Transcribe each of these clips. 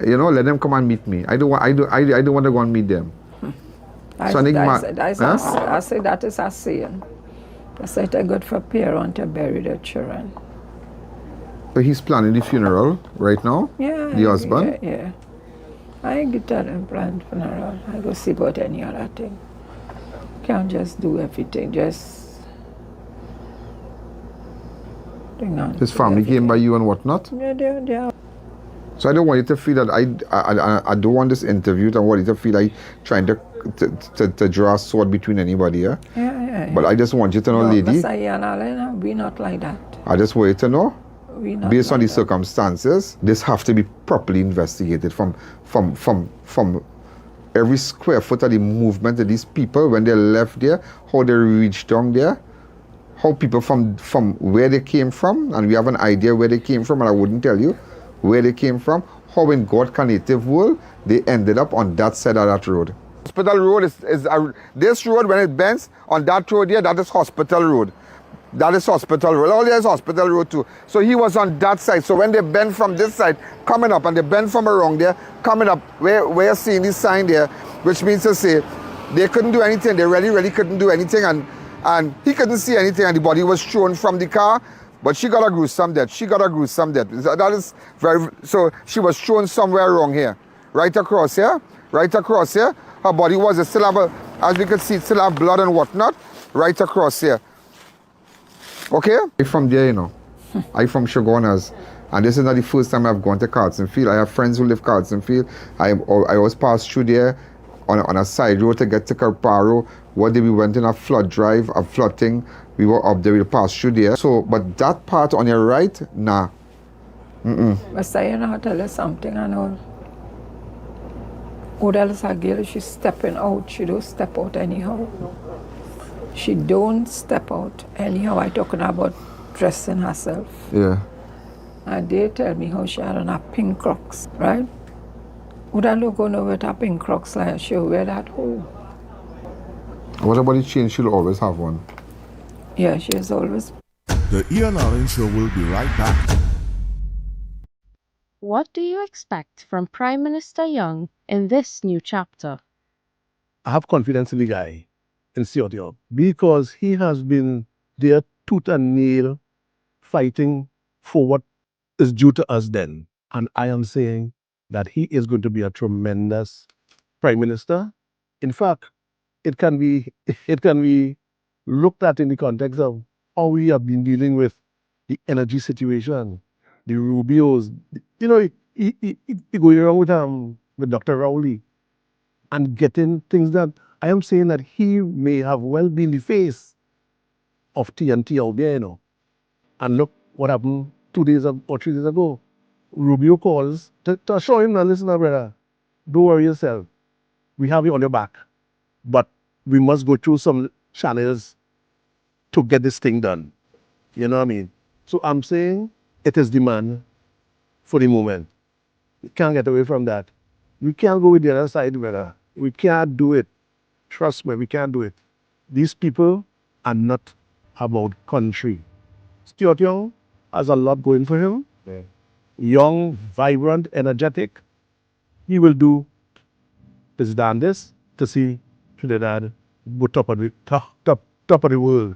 You know, let them come and meet me. I don't want to go and meet them. I say that is a saying. I say it's good for parents to bury their children. So he's planning the funeral right now? Yeah. The husband? Yeah. I get tell him plan funeral. I go see about any other thing. Can't just do everything. Just his family came by you and whatnot? Yeah, they are. So I don't want you to feel that I don't want this interview. I don't want you to feel like trying to draw a sword between anybody. Yeah. But I just want you to know, lady. Mr. I.A.N, we not like that. I just want you to know. Based on the circumstances, this have to be properly investigated from every square foot of the movement of these people when they left there, how they reached down there, how people from where they came from, and we have an idea where they came from, and I wouldn't tell you where they came from, how in God native world they ended up on that side of that road. Hospital road is this road, when it bends on that road here, that is Hospital Road. That is Hospital Road. Oh, there's Hospital Road too. So he was on that side. So when they bend from this side, coming up, and they bend from around there, coming up, where you're seeing this sign there, which means to say they couldn't do anything. They really couldn't do anything, and he couldn't see anything, and the body was thrown from the car. But she got a gruesome death. That is very. So she was thrown somewhere wrong here, right across here. Her body was still have as we could see, still have blood and whatnot, right across here. Okay? I'm from there, you know. I'm from Shogunas. And this is not the first time I've gone to Carlson Field. I have friends who live Carlson Field. I always pass through there on a side road to get to Carparo. One day we went in a flood drive, a flooding. We were up there, we passed through there. So, but that part on your right, nah. But say, I'll tell you something, I know. Odelle's a girl, she's stepping out. She don't step out anyhow. She don't step out anyhow. I talking about dressing herself. Yeah. And they tell me how she had on her pink Crocs, right? Would I look on with her pink Crocs like she'll wear that home? What about the chain? She'll always have one. Yeah, she's always. The I.A.N show will be right back. What do you expect from Prime Minister Young in this new chapter? I have confidence in the guy, in Seattle, because he has been there tooth and nail fighting for what is due to us then. And I am saying that he is going to be a tremendous Prime Minister. In fact, it can be looked at in the context of how we have been dealing with the energy situation, the Rubios. You know, he going around with Dr. Rowley and getting things done. I am saying that he may have well been the face of TNT out there, you know. And look what happened 2 days or 3 days ago. Rubio calls to assure him, now listen, brother, don't worry yourself. We have you on your back. But we must go through some channels to get this thing done. You know what I mean? So I'm saying it is demand for the moment. We can't get away from that. We can't go with the other side, brother. We can't do it. Trust me, we can't do it. These people are not about country. Stuart Young has a lot going for him. Yeah. Young, vibrant, energetic. He will do his damnedest to see Trinidad go top of the world.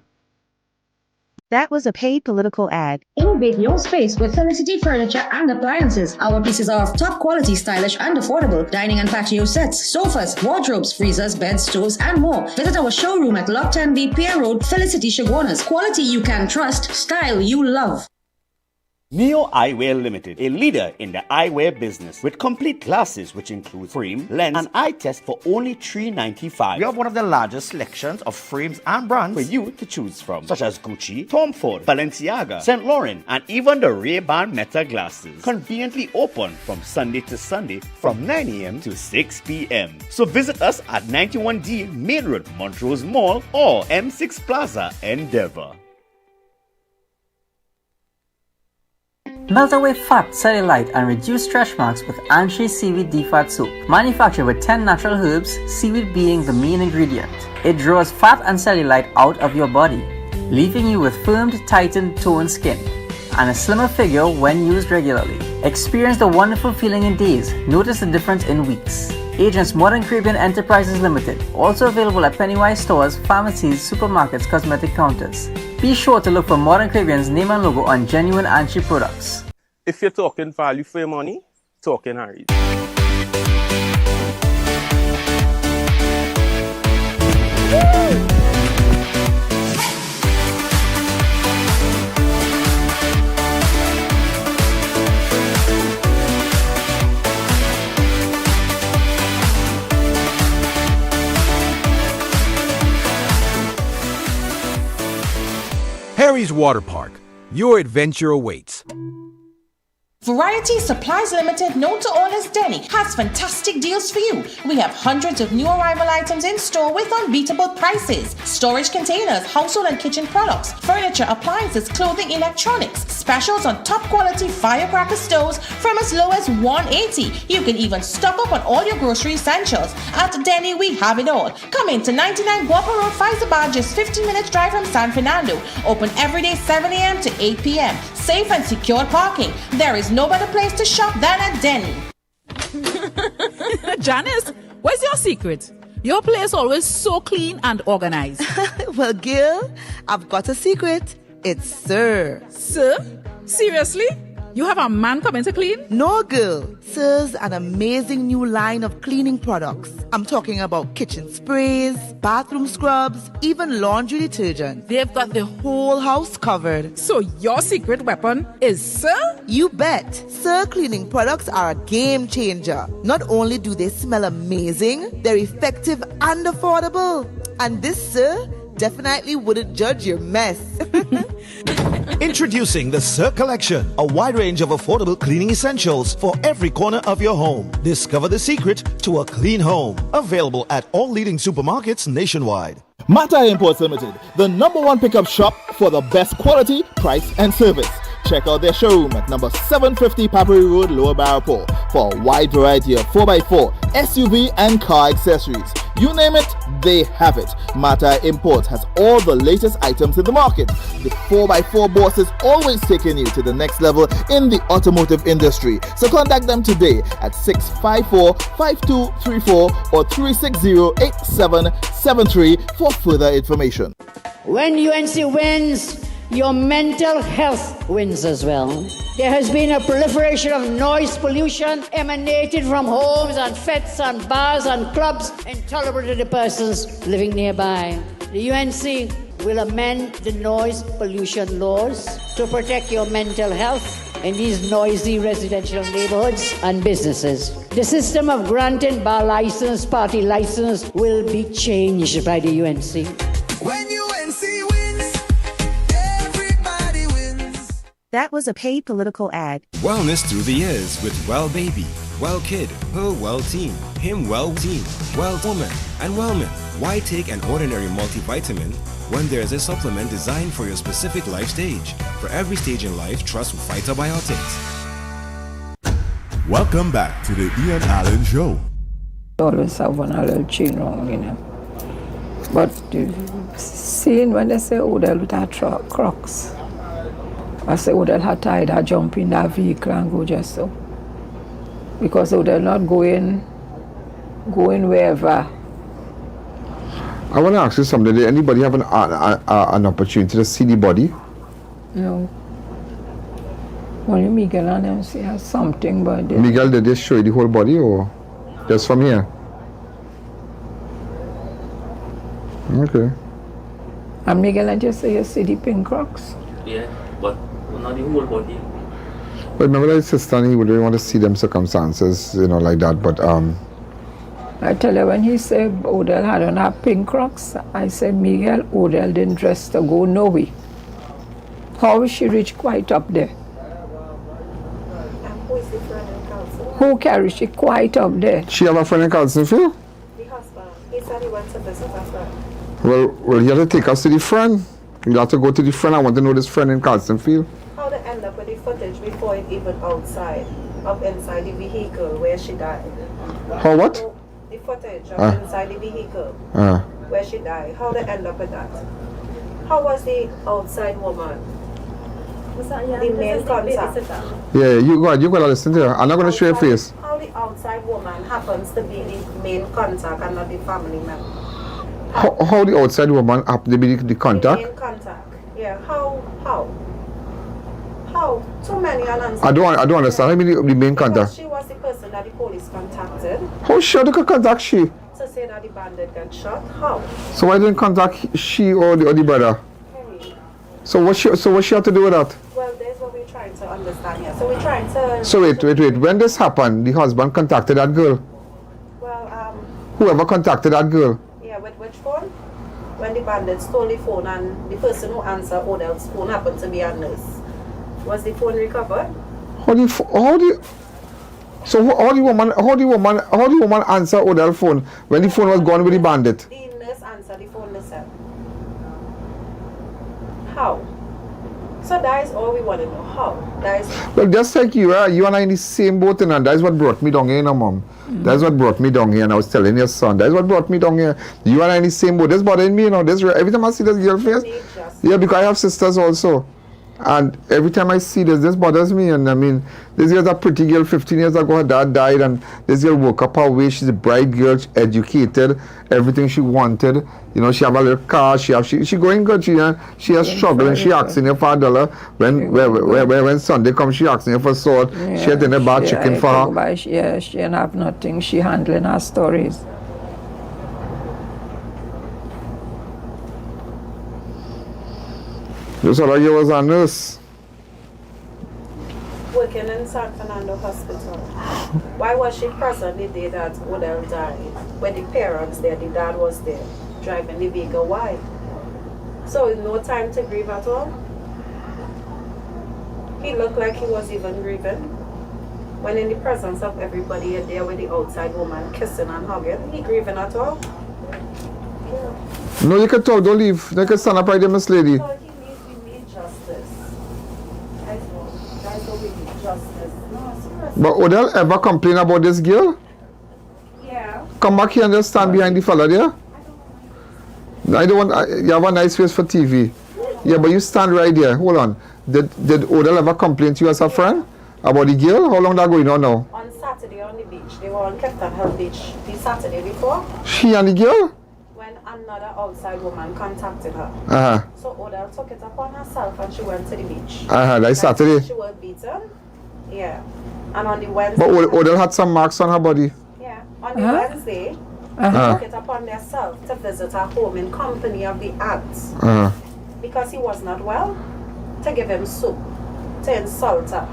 That was a paid political ad. Innovate your space with Felicity Furniture and Appliances. Our pieces are of top quality, stylish and affordable. Dining and patio sets, sofas, wardrobes, freezers, beds, stoves and more. Visit our showroom at Lot 10B Pier Road, Felicity Shogunas. Quality you can trust, style you love. Neo Eyewear Limited, a leader in the eyewear business with complete glasses which include frame, lens, and eye test for only $3.95. We have one of the largest selections of frames and brands for you to choose from, such as Gucci, Tom Ford, Balenciaga, St. Laurent, and even the Ray-Ban Meta glasses. Conveniently open from Sunday to Sunday from 9 a.m. to 6 p.m. So visit us at 91D Main Road, Montrose Mall, or M6 Plaza, Endeavour. Melt away fat, cellulite, and reduce stretch marks with Anshi Seaweed Defat Soap. Manufactured with 10 natural herbs, seaweed being the main ingredient. It draws fat and cellulite out of your body, leaving you with firmed, tightened, toned skin, and a slimmer figure when used regularly. Experience the wonderful feeling in days. Notice the difference in weeks. Agents Modern Caribbean Enterprises Limited. Also available at Pennywise stores, pharmacies, supermarkets, cosmetic counters. Be sure to look for Modern Caribbean's name and logo on genuine and cheap products. If you're talking value for your money, talking Harry's. Harry's Water Park. Your adventure awaits. Variety Supplies Limited, known to all as Denny, has fantastic deals for you. We have hundreds of new arrival items in store with unbeatable prices. Storage containers, household and kitchen products, furniture, appliances, clothing, electronics. Specials on top quality firecracker stoves from as low as $180. You can even stock up on all your grocery essentials. At Denny, we have it all. Come in to 99 Guapa Road, Faizabad, just 15 minutes drive from San Fernando. Open every day 7 a.m. to 8 p.m. Safe and secure parking. There is no better place to shop than at Denny. Janice, what's your secret? Your place always so clean and organized. Well, Gil, I've got a secret. It's Sir. Sir? Seriously? You have a man coming to clean? No, girl. Sir's an amazing new line of cleaning products. I'm talking about kitchen sprays, bathroom scrubs, even laundry detergent. They've got the whole house covered. So your secret weapon is Sir? You bet. Sir cleaning products are a game changer. Not only do they smell amazing, they're effective and affordable. And this Sir definitely wouldn't judge your mess. Introducing the Sir Collection, a wide range of affordable cleaning essentials for every corner of your home. Discover the secret to a clean home. Available at all leading supermarkets nationwide. Mata Imports Limited, the #1 pickup shop for the best quality, price and service. Check out their showroom at number 750 Papri Road, Lower Barapore for a wide variety of 4x4, SUV and car accessories. You name it, they have it. Mata Imports has all the latest items in the market. The 4x4 boss is always taking you to the next level in the automotive industry. So contact them today at 654-5234 or 360-8773 for further information. When UNC wins, your mental health wins as well. There has been a proliferation of noise pollution emanating from homes and fetes and bars and clubs intolerable to the persons living nearby. The UNC will amend the noise pollution laws to protect your mental health in these noisy residential neighborhoods and businesses. The system of granting bar license, party license will be changed by the UNC. When UNC wins, everybody wins. That was a paid political ad. Wellness through the years with Well Baby, Well Kid, Her Well Team, Him Well Team, Well Woman, and Wellman. Why take an ordinary multivitamin when there's a supplement designed for your specific life stage? For every stage in life, trust Phytobiotics. Welcome back to the I.A.N. Allen Show. Always have one a little chain wrong, you know. But seeing when they say Odelle with her Crocs, I say Odelle had tied her jump in that vehicle and go just so. Because Odelle not going wherever. I want to ask you something. Did anybody have an opportunity to see the body? No. Only Miguel and them see has something, but Miguel, did they show you the whole body or just from here? Okay. And Miguel and just say you see the pink Crocs? Yeah, but not the whole body. But remember that sister, he would really want to see them circumstances, you know, like that, but I tell you, when he said Odelle had on her pink Crocs, I said, Miguel, Odelle didn't dress to go nowhere. How will she reach quite up there? Who is the friend in Carlson? Who carries she quite up there? She have a friend in Carlsonfield? The husband. He said he went to visit a friend. Well, you have to take us to the friend. You have to go to the friend. I want to know this friend in Carlsonfield. How they end up with the footage before it even outside, of inside the vehicle where she died? How what? The footage of inside the vehicle where she died. How they end up with that? How was the outside woman the main contact. Yeah, you got to listen to her. I'm not going to show your face. How the outside woman happens to be the main contact and not the family member. How the outside woman happen to be the contact? The main contact. Yeah. How? Too many unanswered. I don't understand. I mean the main Because contact. she was the person that the police contacted How sure they could contact she? to say that the bandit got shot. How? So why didn't contact she or the brother? So what she had to do with that? Well, there's what we're trying to understand here. So we're trying to. So wait. When this happened, the husband contacted that girl. Well, Whoever contacted that girl. yeah, with which phone? When the bandit stole the phone and the person who answered Odelle's phone happened to be a nurse. Was the phone recovered? How the woman answer Odelle phone when the phone was gone with the bandit? The nurse answered the phone herself. How? So that is all we want to know. How? That is. Well, just like you and I in the same boat, and that's what brought me down here, Mom. That's what brought me down here, and I was telling your son, that's what brought me down here. You and I in the same boat. That's bothering me, every time I see this girl face, yeah, because I have sisters also. And every time I see this bothers me. And I mean, this girl's a pretty girl. 15 years ago, her dad died, and this girl woke up her way. She's a bright girl, she's educated, everything she wanted. She have a little car. She going good. She has struggle, and she asking her for $1. When Sunday comes, she asking her for salt. Yeah, she had in a bad chicken for her. She ain't have nothing. She handling her stories. Just like you was a nurse. Working in San Fernando Hospital. Why was she present the day that Odelle died? When the parents there, the dad was there, driving the vehicle. Why? So no time to grieve at all? He looked like he was even grieving. When in the presence of everybody there with the outside woman kissing and hugging, he grieving at all? No, you can talk, don't leave. You can stand up right there, Miss Lady. So we need justice. That's what we need, justice. No, seriously. But Odelle ever complain about this girl? Yeah. Come back here and just stand behind the fella there. I don't want. You have a nice face for TV. Yeah, but you stand right there. Hold on. Did Odelle ever complain to you as a friend about the girl? How long that going on now? On Saturday on the beach. They were on Captain Hill Beach the Saturday before. She and the girl? When another outside woman contacted her. So Odelle took it upon herself and she went to the beach. That's Saturday. She was beaten. Yeah. And on the Wednesday. But Odelle had some marks on her body. Yeah. On the Wednesday, they took it upon themselves to visit her home in company of the aunts. Because he was not well, to give him soup, to insult her,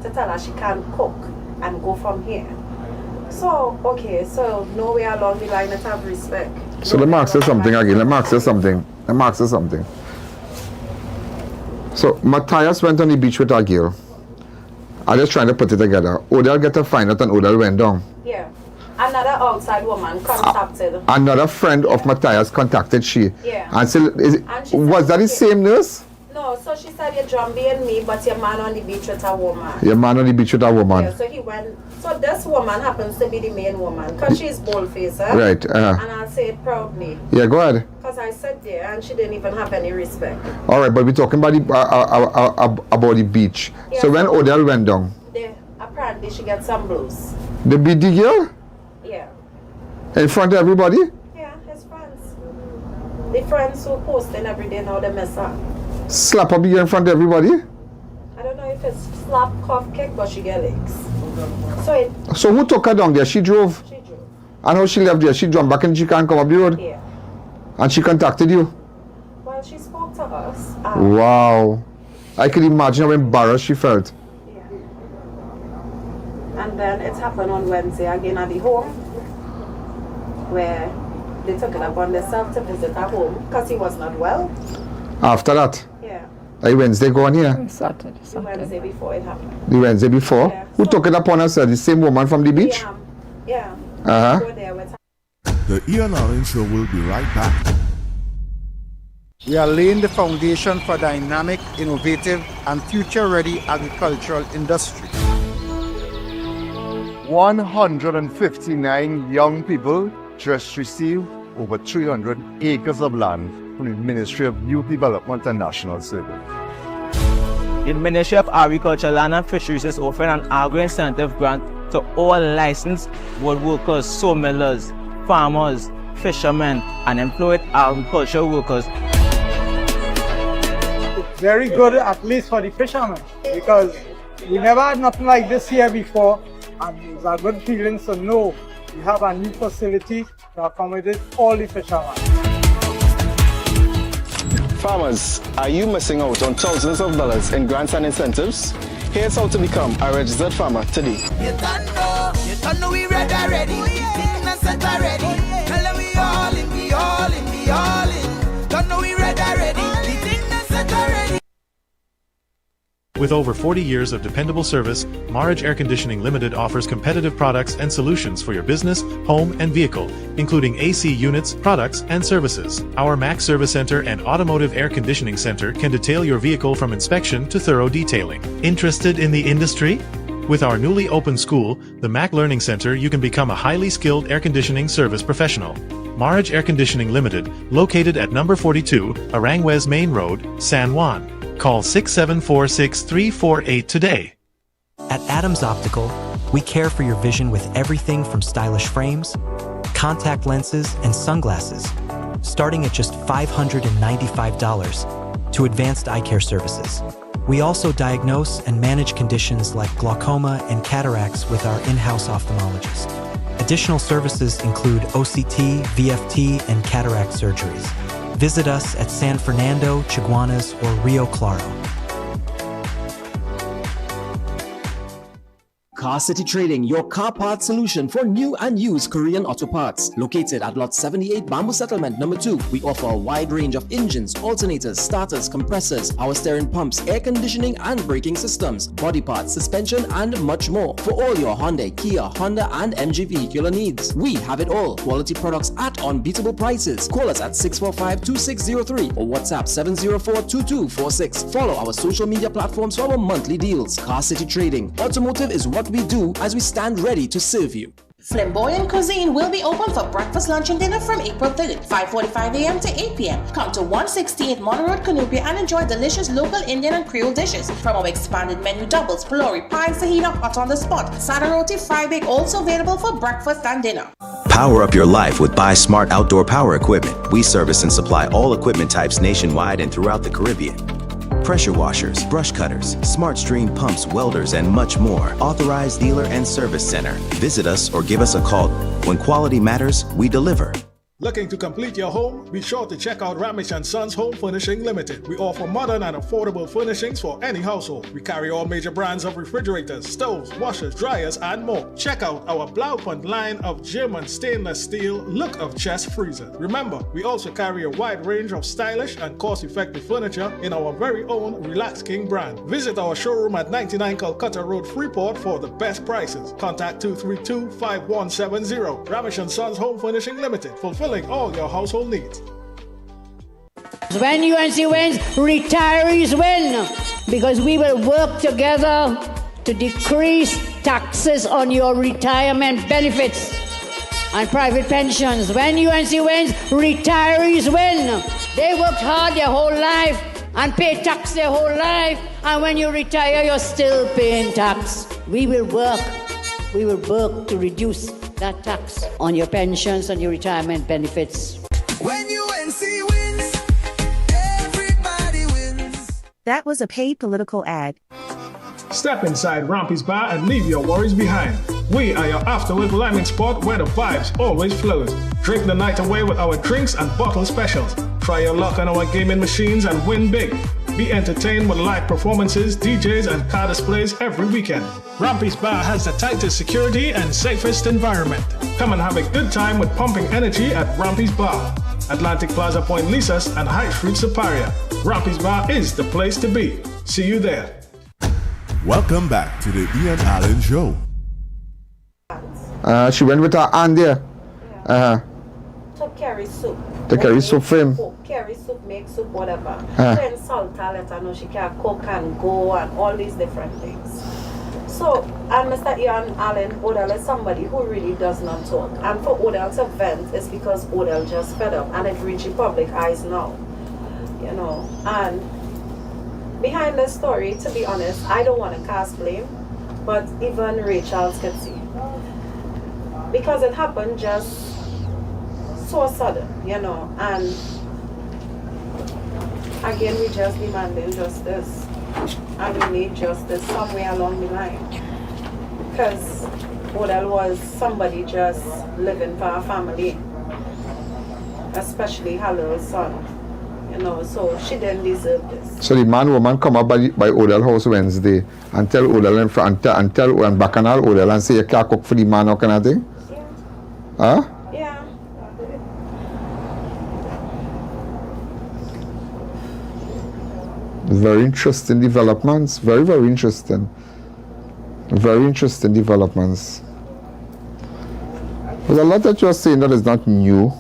to tell her she can't cook and go from here. So, okay, so nowhere along the line let's have respect. So let me ask you something again. Let me ask you something. So Matthias went on the beach with a girl. I'm just trying to put it together. Odelle get a find out and Odelle went down. Yeah. Another outside woman contacted. Another friend of Matthias contacted she. Yeah. And so, was that the same nurse? No, so she said you're jumping me, but your man on the beach with a woman. Your man on the beach with a woman. Yeah, so he went. So this woman happens to be the main woman, because she's bold-faced. Right. And I'll say it proudly. Yeah, go ahead. Because I sat there and she didn't even have any respect. All right, but we're talking about the beach. Yeah, so when Odelle went down, apparently she got some blues. the beat the girl Yeah. in front of everybody. Yeah, his friends. The friends who posting every day now they mess up. Slap up the girl in front of everybody. I don't know if it's slap, cough, kick, but she get legs. So who took her down there? She drove. She drove. And how she left there? She jumped back and she can't come up the road. Yeah. And she contacted you. Well, she spoke to us. Wow. I can imagine how embarrassed she felt. And then it happened on Wednesday again at the home, where they took it upon themselves to visit her home because he was not well. After that? Yeah. Like Wednesday go on here? Saturday. The Wednesday before it happened. The Wednesday before? Yeah. Who took it upon herself? The same woman from the beach? Yeah. The I.A.N. Allen Show will be right back. We are laying the foundation for dynamic, innovative, and future-ready agricultural industry. 159 young people just received over 300 acres of land from the Ministry of Youth Development and National Service. The Ministry of Agriculture, Land and Fisheries is offering an agro-incentive grant to all licensed wood workers, sawmillers, farmers, fishermen, and employed agricultural workers. It's very good, at least for the fishermen, because we never had nothing like this here before, and it's a good feeling to know we have a new facility to accommodate all the fishermen. Farmers, are you missing out on thousands of dollars in grants and incentives? Here's how to become a registered farmer today. You don't know we ready already. Thinking and set already. Tell them we all in, we all in, we all in. Don't know we ready already. Thinking and set already. With over 40 years of dependable service, Marriage Air Conditioning Limited offers competitive products and solutions for your business, home, and vehicle, including AC units, products, and services. Our MAC Service Center and Automotive Air Conditioning Center can detail your vehicle from inspection to thorough detailing. Interested in the industry? With our newly opened school, the MAC Learning Center, you can become a highly skilled air conditioning service professional. Marriage Air Conditioning Limited, located at number 42, Aranguez Main Road, San Juan. Call 674-6348 today. At Adams Optical, we care for your vision with everything from stylish frames, contact lenses, and sunglasses, starting at just $595, to advanced eye care services. We also diagnose and manage conditions like glaucoma and cataracts with our in-house ophthalmologist. Additional services include OCT, VFT, and cataract surgeries. Visit us at San Fernando, Chaguanas, or Rio Claro. Car City Trading, your car parts solution for new and used Korean auto parts. Located at Lot 78 Bamboo Settlement number 2, we offer a wide range of engines, alternators, starters, compressors, power steering pumps, air conditioning and braking systems, body parts, suspension, and much more. For all your Hyundai, Kia, Honda, and MG vehicular needs, we have it all. Quality products at unbeatable prices. Call us at 645-2603 or WhatsApp 704-2246. Follow our social media platforms for our monthly deals. Car City Trading. Automotive is what we do, as we stand ready to serve you. Flamboyant Cuisine will be open for breakfast, lunch, and dinner from April 3rd, 5:45 a.m. to 8 p.m. Come to 168 Mono Road, Cunupia, and enjoy delicious local Indian and Creole dishes from our expanded menu: doubles, pilori, pie, sahina, hot on the spot, sada roti, fry bake, also available for breakfast and dinner. Power up your life with Buy Smart Outdoor Power Equipment. We service and supply all equipment types nationwide and throughout the Caribbean. Pressure washers, brush cutters, smart stream pumps, welders, and much more. Authorized dealer and service center. Visit us or give us a call. When quality matters, we deliver. Looking to complete your home? Be sure to check out Ramesh & Sons Home Furnishing Limited. We offer modern and affordable furnishings for any household. We carry all major brands of refrigerators, stoves, washers, dryers, and more. Check out our Blaupont line of German stainless steel look of chest freezers. Remember, we also carry a wide range of stylish and cost-effective furniture in our very own Relax King brand. Visit our showroom at 99 Calcutta Road, Freeport for the best prices. Contact 232-5170. Ramesh & Sons Home Furnishing Limited. Fulfilling all your household needs. When UNC wins, retirees win, because we will work together to decrease taxes on your retirement benefits and private pensions. When UNC wins, retirees win. They worked hard their whole life and pay tax their whole life, and when you retire, you're still paying tax. We will work to reduce that tax on your pensions and your retirement benefits. When UNC wins, everybody wins. That was a paid political ad. Step inside Rampy's Bar and leave your worries behind. We are your afterwork lemming spot where the vibes always flows. Drink the night away with our drinks and bottle specials. Try your luck on our gaming machines and win big. Be entertained with live performances, DJs, and car displays every weekend. Rampy's Bar has the tightest security and safest environment. Come and have a good time with pumping energy at Rampy's Bar. Atlantic Plaza Point Lisas and High Street Superior. Rampy's Bar is the place to be. See you there. Welcome back to the I.A.N Show. She went with her aunt there. To carry soup. To carry soup for him. Carry soup, make soup, whatever. Then salt her, let her know she can cook and go and all these different things. So, and Mr. I.A.N. Allen, Odelle is somebody who really does not talk. And for Odelle to vent is because Odelle just fed up and it reached the public eyes now. You know, and behind the story, to be honest, I don't want to cast blame, but even Rachel could see. Because it happened just so sudden, you know, and again, we just demanding justice. And we need justice somewhere along the line. Because Odelle was somebody just living for her family, especially her little son. You know, so she didn't deserve this. So the woman come up by Odelle house Wednesday and tell Odelle and tell and Bacchanal Odelle and say you can't cook for the man or kind of thing? Yeah. Huh? Yeah. Very interesting developments. Very, very interesting. Very interesting developments. There's a lot that you're saying that is not new.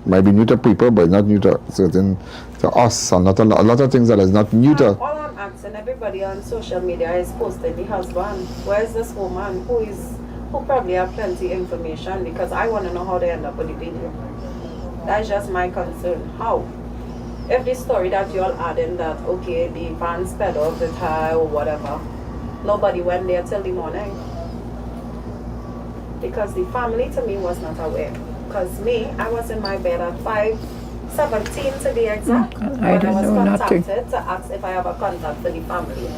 Might be new to people, but not new to us. And not a lot of things that is not new to. All I'm asking everybody on social media is posting the husband. Where is this woman who probably have plenty information, because I want to know how they end up with the video. That's just my concern. How? If the story that you all adding that, okay, the van sped off with her or whatever, nobody went there till the morning. Because the family to me was not aware. Because me, I was in my bed at 5:17 to be exact. When I was contacted to ask if I have a contact for the family.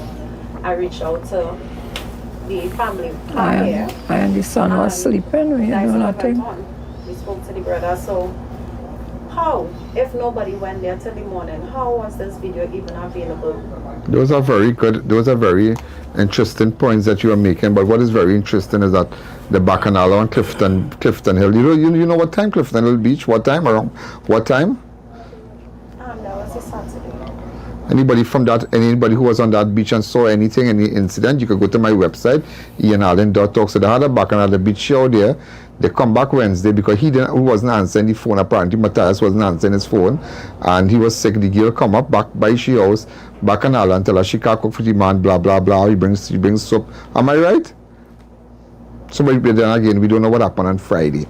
I reached out to the family here. And the son was sleeping, we know nothing. We spoke to the brother, so how, if nobody went there till the morning, how was this video even available? Those are very interesting points that you are making, but what is very interesting is that the Bacchanal on Clifton Hill, you know what time Clifton Hill Beach, what time, around what time? That was a Saturday. Anybody who was on that beach and saw anything, any incident, you could go to my website, ianallen.org. So they had a Bacchanal at the beach show there. They come back Wednesday because he wasn't answering the phone. Apparently Matthias wasn't answering his phone and he was sick. The girl come up back by she house, Bacchanal, and tell her she can't cook for the man, blah blah blah. He brings soap. Am I right? So but then again, we don't know what happened on Friday.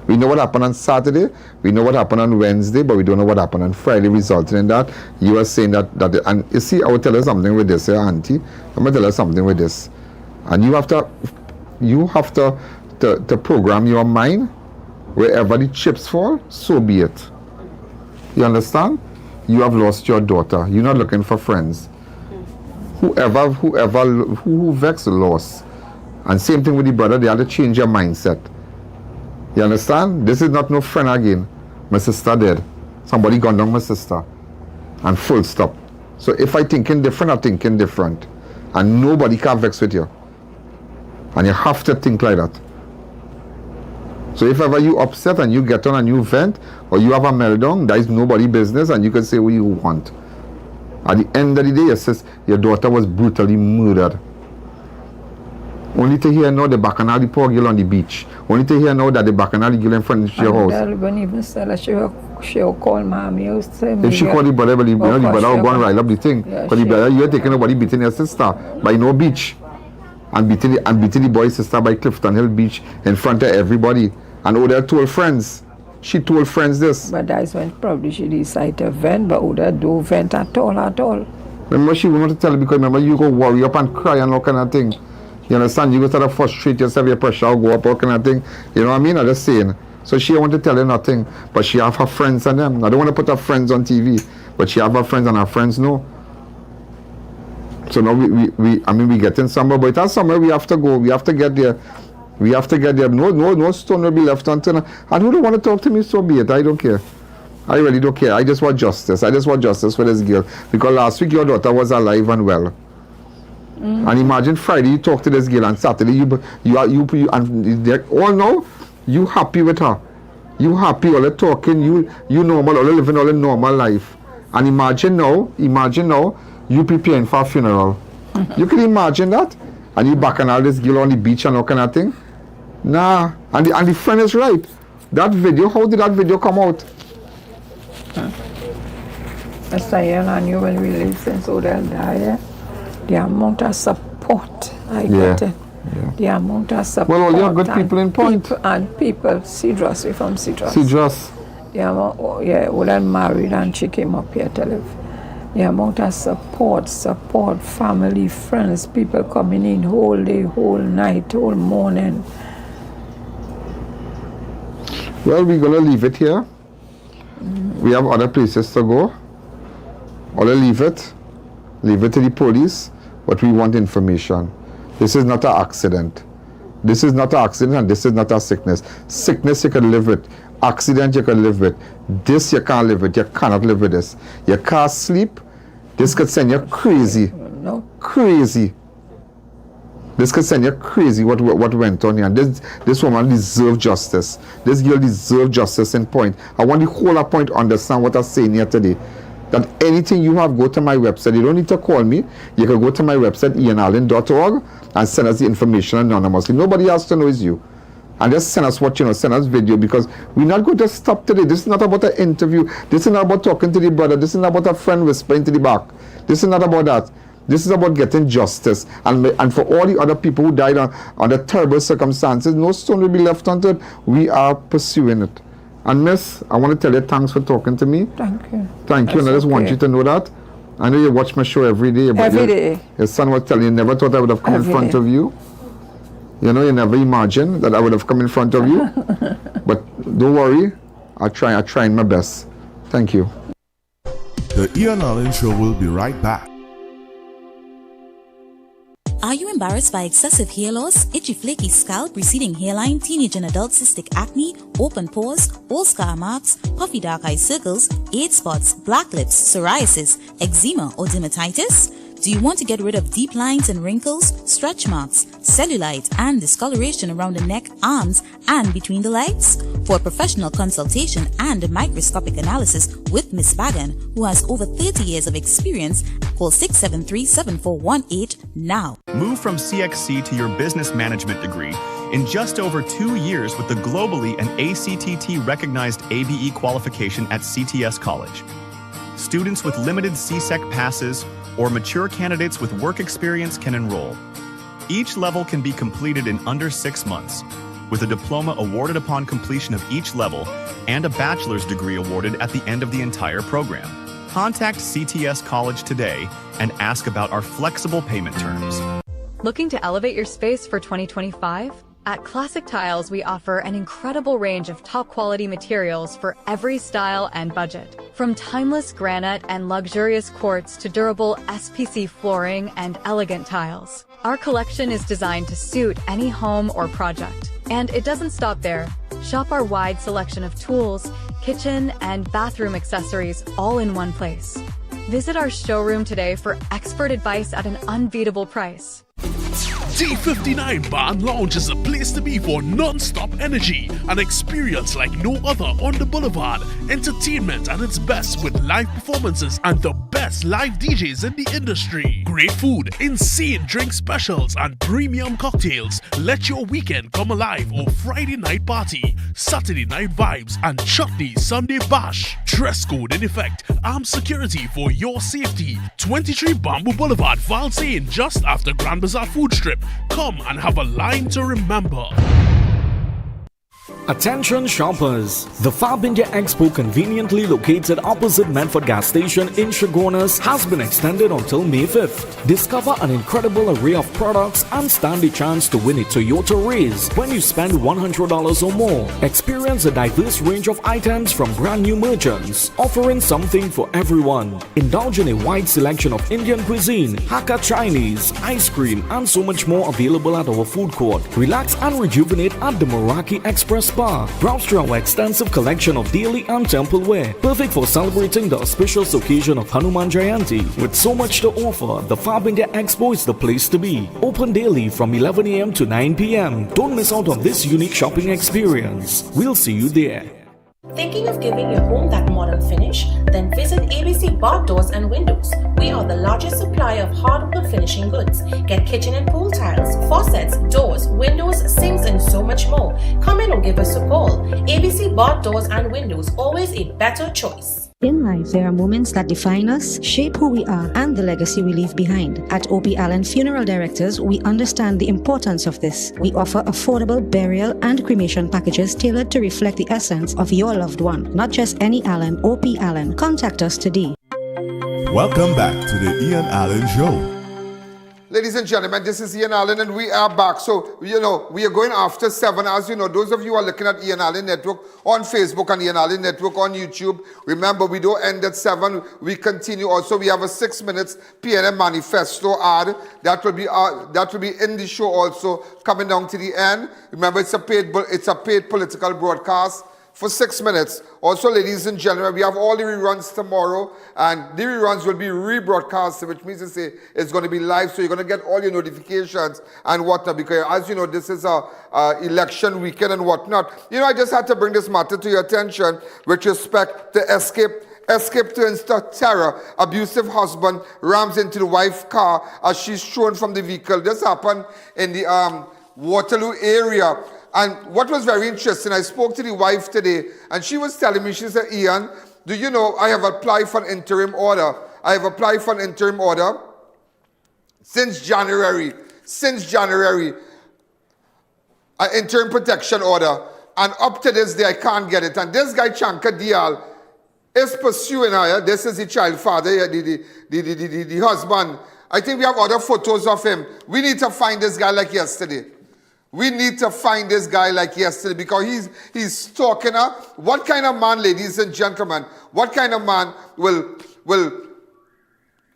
We know what happened on Saturday, we know what happened on Wednesday, but we don't know what happened on Friday, resulting in that you are saying that and you see, I will tell you something with this, auntie. I'm gonna tell you something with this. And you have to program your mind wherever the chips fall, so be it. You understand? You have lost your daughter. You're not looking for friends. Who vexed lost. And same thing with the brother, they had to change your mindset. You understand? This is not no friend again. My sister dead. Somebody gone down my sister. And full stop. So if I thinking different, I'm thinking different. And nobody can vex with you. And you have to think like that. So if ever you upset and you get on and you vent, or you have a meltdown, that is nobody's business, and you can say what you want. At the end of the day, your daughter was brutally murdered. Only to hear now the Bacchanal, the poor girl on the beach. Only to hear now that the Bacchanal girl in front of your house. When even said that she'll call mommy. If she called the brother, the brother will go and rile up the thing. Because the brother, you're taking nobody beating your sister by no beach. And beating the boy's sister by Clifton Hill Beach in front of everybody. And Odelle told friends. She told friends this. But that's when probably she decided to vent, but Odelle don't vent at all. Remember, she wanted to tell you, because remember, you go worry up and cry and all kind of thing. You understand? You go start to frustrate yourself, your pressure will go up, all kind of thing. You know what I mean? I'm just saying. So she want to tell you nothing, but she have her friends and them. I don't want to put her friends on TV, but she have her friends and her friends know. So now we getting somewhere, but that's somewhere we have to go. We have to get there. We have to get there. No stone will be left unturned. And who don't want to talk to me, so be it. I don't care. I really don't care. I just want justice. I just want justice for this girl. Because last week your daughter was alive and well. And imagine Friday you talk to this girl, and Saturday you and they all know you happy with her. You happy, all the talking, you normal, all living all a normal life. And imagine now you preparing for a funeral. You can imagine that? And you back and all this girl on the beach and all kind of thing? Nah. And the friend is right. That video, how did that video come out? As I knew when we lived since Odelle died, the amount of support I get it. Yeah. The amount of support. Well, all your good people in point. People, Cedros, we from Cedros. Cedros. Odelle married and she came up here to live. The amount of support, family, friends, people coming in whole day, whole night, whole morning. Well, we're going to leave it here. We have other places to go. Or leave it to the police, but we want information. This is not an accident. This is not an accident and this is not a sickness. Sickness you can live with. Accident you can live with. This you can't live with. You cannot live with this. You can't sleep. This could send you crazy. No. Crazy. This could send you crazy what went on here. And this woman deserves justice. This girl deserves justice in point. I want the whole point to understand what I'm saying here today. That anything you have, go to my website. You don't need to call me. You can go to my website, ianallen.org, and send us the information anonymously. Nobody else to know is you. And just send us what you know, send us video, because we're not going to stop today. This is not about an interview. This is not about talking to the brother. This is not about a friend whispering to the back. This is not about that. This is about getting justice. And for all the other people who died under terrible circumstances, no stone will be left unturned. We are pursuing it. And Miss, I want to tell you thanks for talking to me. Thank you. Thank you, and I just want you to know that. I know you watch my show every day. But Every day. Your son was telling you, never thought I would have come in front of you. You know, you never imagined that I would have come in front of you. But don't worry, I'll try my best. Thank you. The I.A.N. Allen Show will be right back. Are you embarrassed by excessive hair loss, itchy flaky scalp, receding hairline, teenage and adult cystic acne, open pores, old scar marks, puffy dark eye circles, age spots, black lips, psoriasis, eczema or dermatitis? Do you want to get rid of deep lines and wrinkles, stretch marks, cellulite and discoloration around the neck, arms and between the legs? For a professional consultation and a microscopic analysis with Ms. Bagan, who has over 30 years of experience, call 673-7418 now. Move from CXC to your business management degree in just over 2 years with the globally and ACTT recognized ABE qualification at CTS College. Students with limited CSEC passes or mature candidates with work experience can enroll. Each level can be completed in under 6 months, with a diploma awarded upon completion of each level and a bachelor's degree awarded at the end of the entire program. Contact CTS College today and ask about our flexible payment terms. Looking to elevate your space for 2025? At Classic Tiles, we offer an incredible range of top-quality materials for every style and budget. From timeless granite and luxurious quartz to durable SPC flooring and elegant tiles, our collection is designed to suit any home or project. And it doesn't stop there. Shop our wide selection of tools, kitchen, and bathroom accessories all in one place. Visit our showroom today for expert advice at an unbeatable price. T59 Bar and Lounge is a place to be for non-stop energy, an experience like no other on the boulevard. Entertainment at its best with live performances and the best live DJs in the industry. Great food, insane drink specials and premium cocktails. Let your weekend come alive or Friday night party, Saturday night vibes and chutney Sunday bash. Dress code in effect, armed security for your safety. 23 Bamboo Boulevard, Valsain, just after Grand Bazaar Food Strip. Come and have a line to remember. Attention shoppers! The Fab India Expo, conveniently located opposite Medford gas station in Chaguanas, has been extended until May 5th. Discover an incredible array of products and stand a chance to win a Toyota Raise when you spend $100 or more. Experience a diverse range of items from brand new merchants, offering something for everyone. Indulge in a wide selection of Indian cuisine, Hakka Chinese, ice cream and so much more available at our food court. Relax and rejuvenate at the Meraki Express Spa. Browse through our extensive collection of daily and temple wear, perfect for celebrating the auspicious occasion of Hanuman Jayanti. With so much to offer, the Fab India Expo is the place to be. Open daily from 11 a.m. to 9 p.m. Don't miss out on this unique shopping experience. We'll see you there. Thinking of giving your home that modern finish? Then visit ABC Bar Doors and Windows. We are the largest supplier of hardwood finishing goods. Get kitchen and pool tiles, faucets, doors, windows, sinks, and so much more. Come in or give us a call. ABC Bar Doors and Windows, always a better choice. In life, there are moments that define us, shape who we are, and the legacy we leave behind. At I.A.N. Funeral Directors, we understand the importance of this. We offer affordable burial and cremation packages tailored to reflect the essence of your loved one. Not just any Allen, O.P. Allen. Contact us today. Welcome back to the I.A.N Show. Ladies and gentlemen, this is I.A.N and we are back. So, we are going after 7. As you know, those of you who are looking at I.A.N Network on Facebook and I.A.N Network on YouTube, remember, we don't end at 7. We continue. Also, we have a 6 minutes PNM manifesto ad. That will be in the show also, coming down to the end. Remember, it's a paid political broadcast for 6 minutes. Also, ladies and gentlemen, we have all the reruns tomorrow, and the reruns will be rebroadcasted, which means to say it's going to be live, so you're going to get all your notifications and whatnot, because as you know, this is a election weekend and whatnot. I just had to bring this matter to your attention with respect to escape to insta terror. Abusive husband rams into the wife's car as she's thrown from the vehicle. This happened in the Waterloo area. And what was very interesting, I spoke to the wife today, and she was telling me, she said, Ian, do you know I have applied for an interim order? I have applied for an interim order since January. An interim protection order. And up to this day, I can't get it. And this guy, Chankadial, is pursuing her. This is the child father, the husband. I think we have other photos of him. We need to find this guy like yesterday. We need to find this guy like yesterday because he's stalking her. What kind of man, ladies and gentlemen, what kind of man will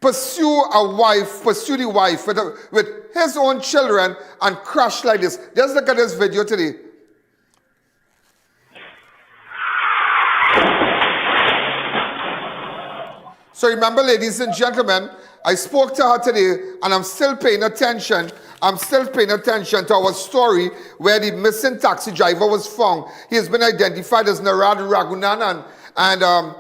pursue the wife with his own children and crash like this? Just look at this video today. So remember, ladies and gentlemen, I spoke to her today and I'm still paying attention. To our story where the missing taxi driver was found. He has been identified as Naradh Ragoonanan, and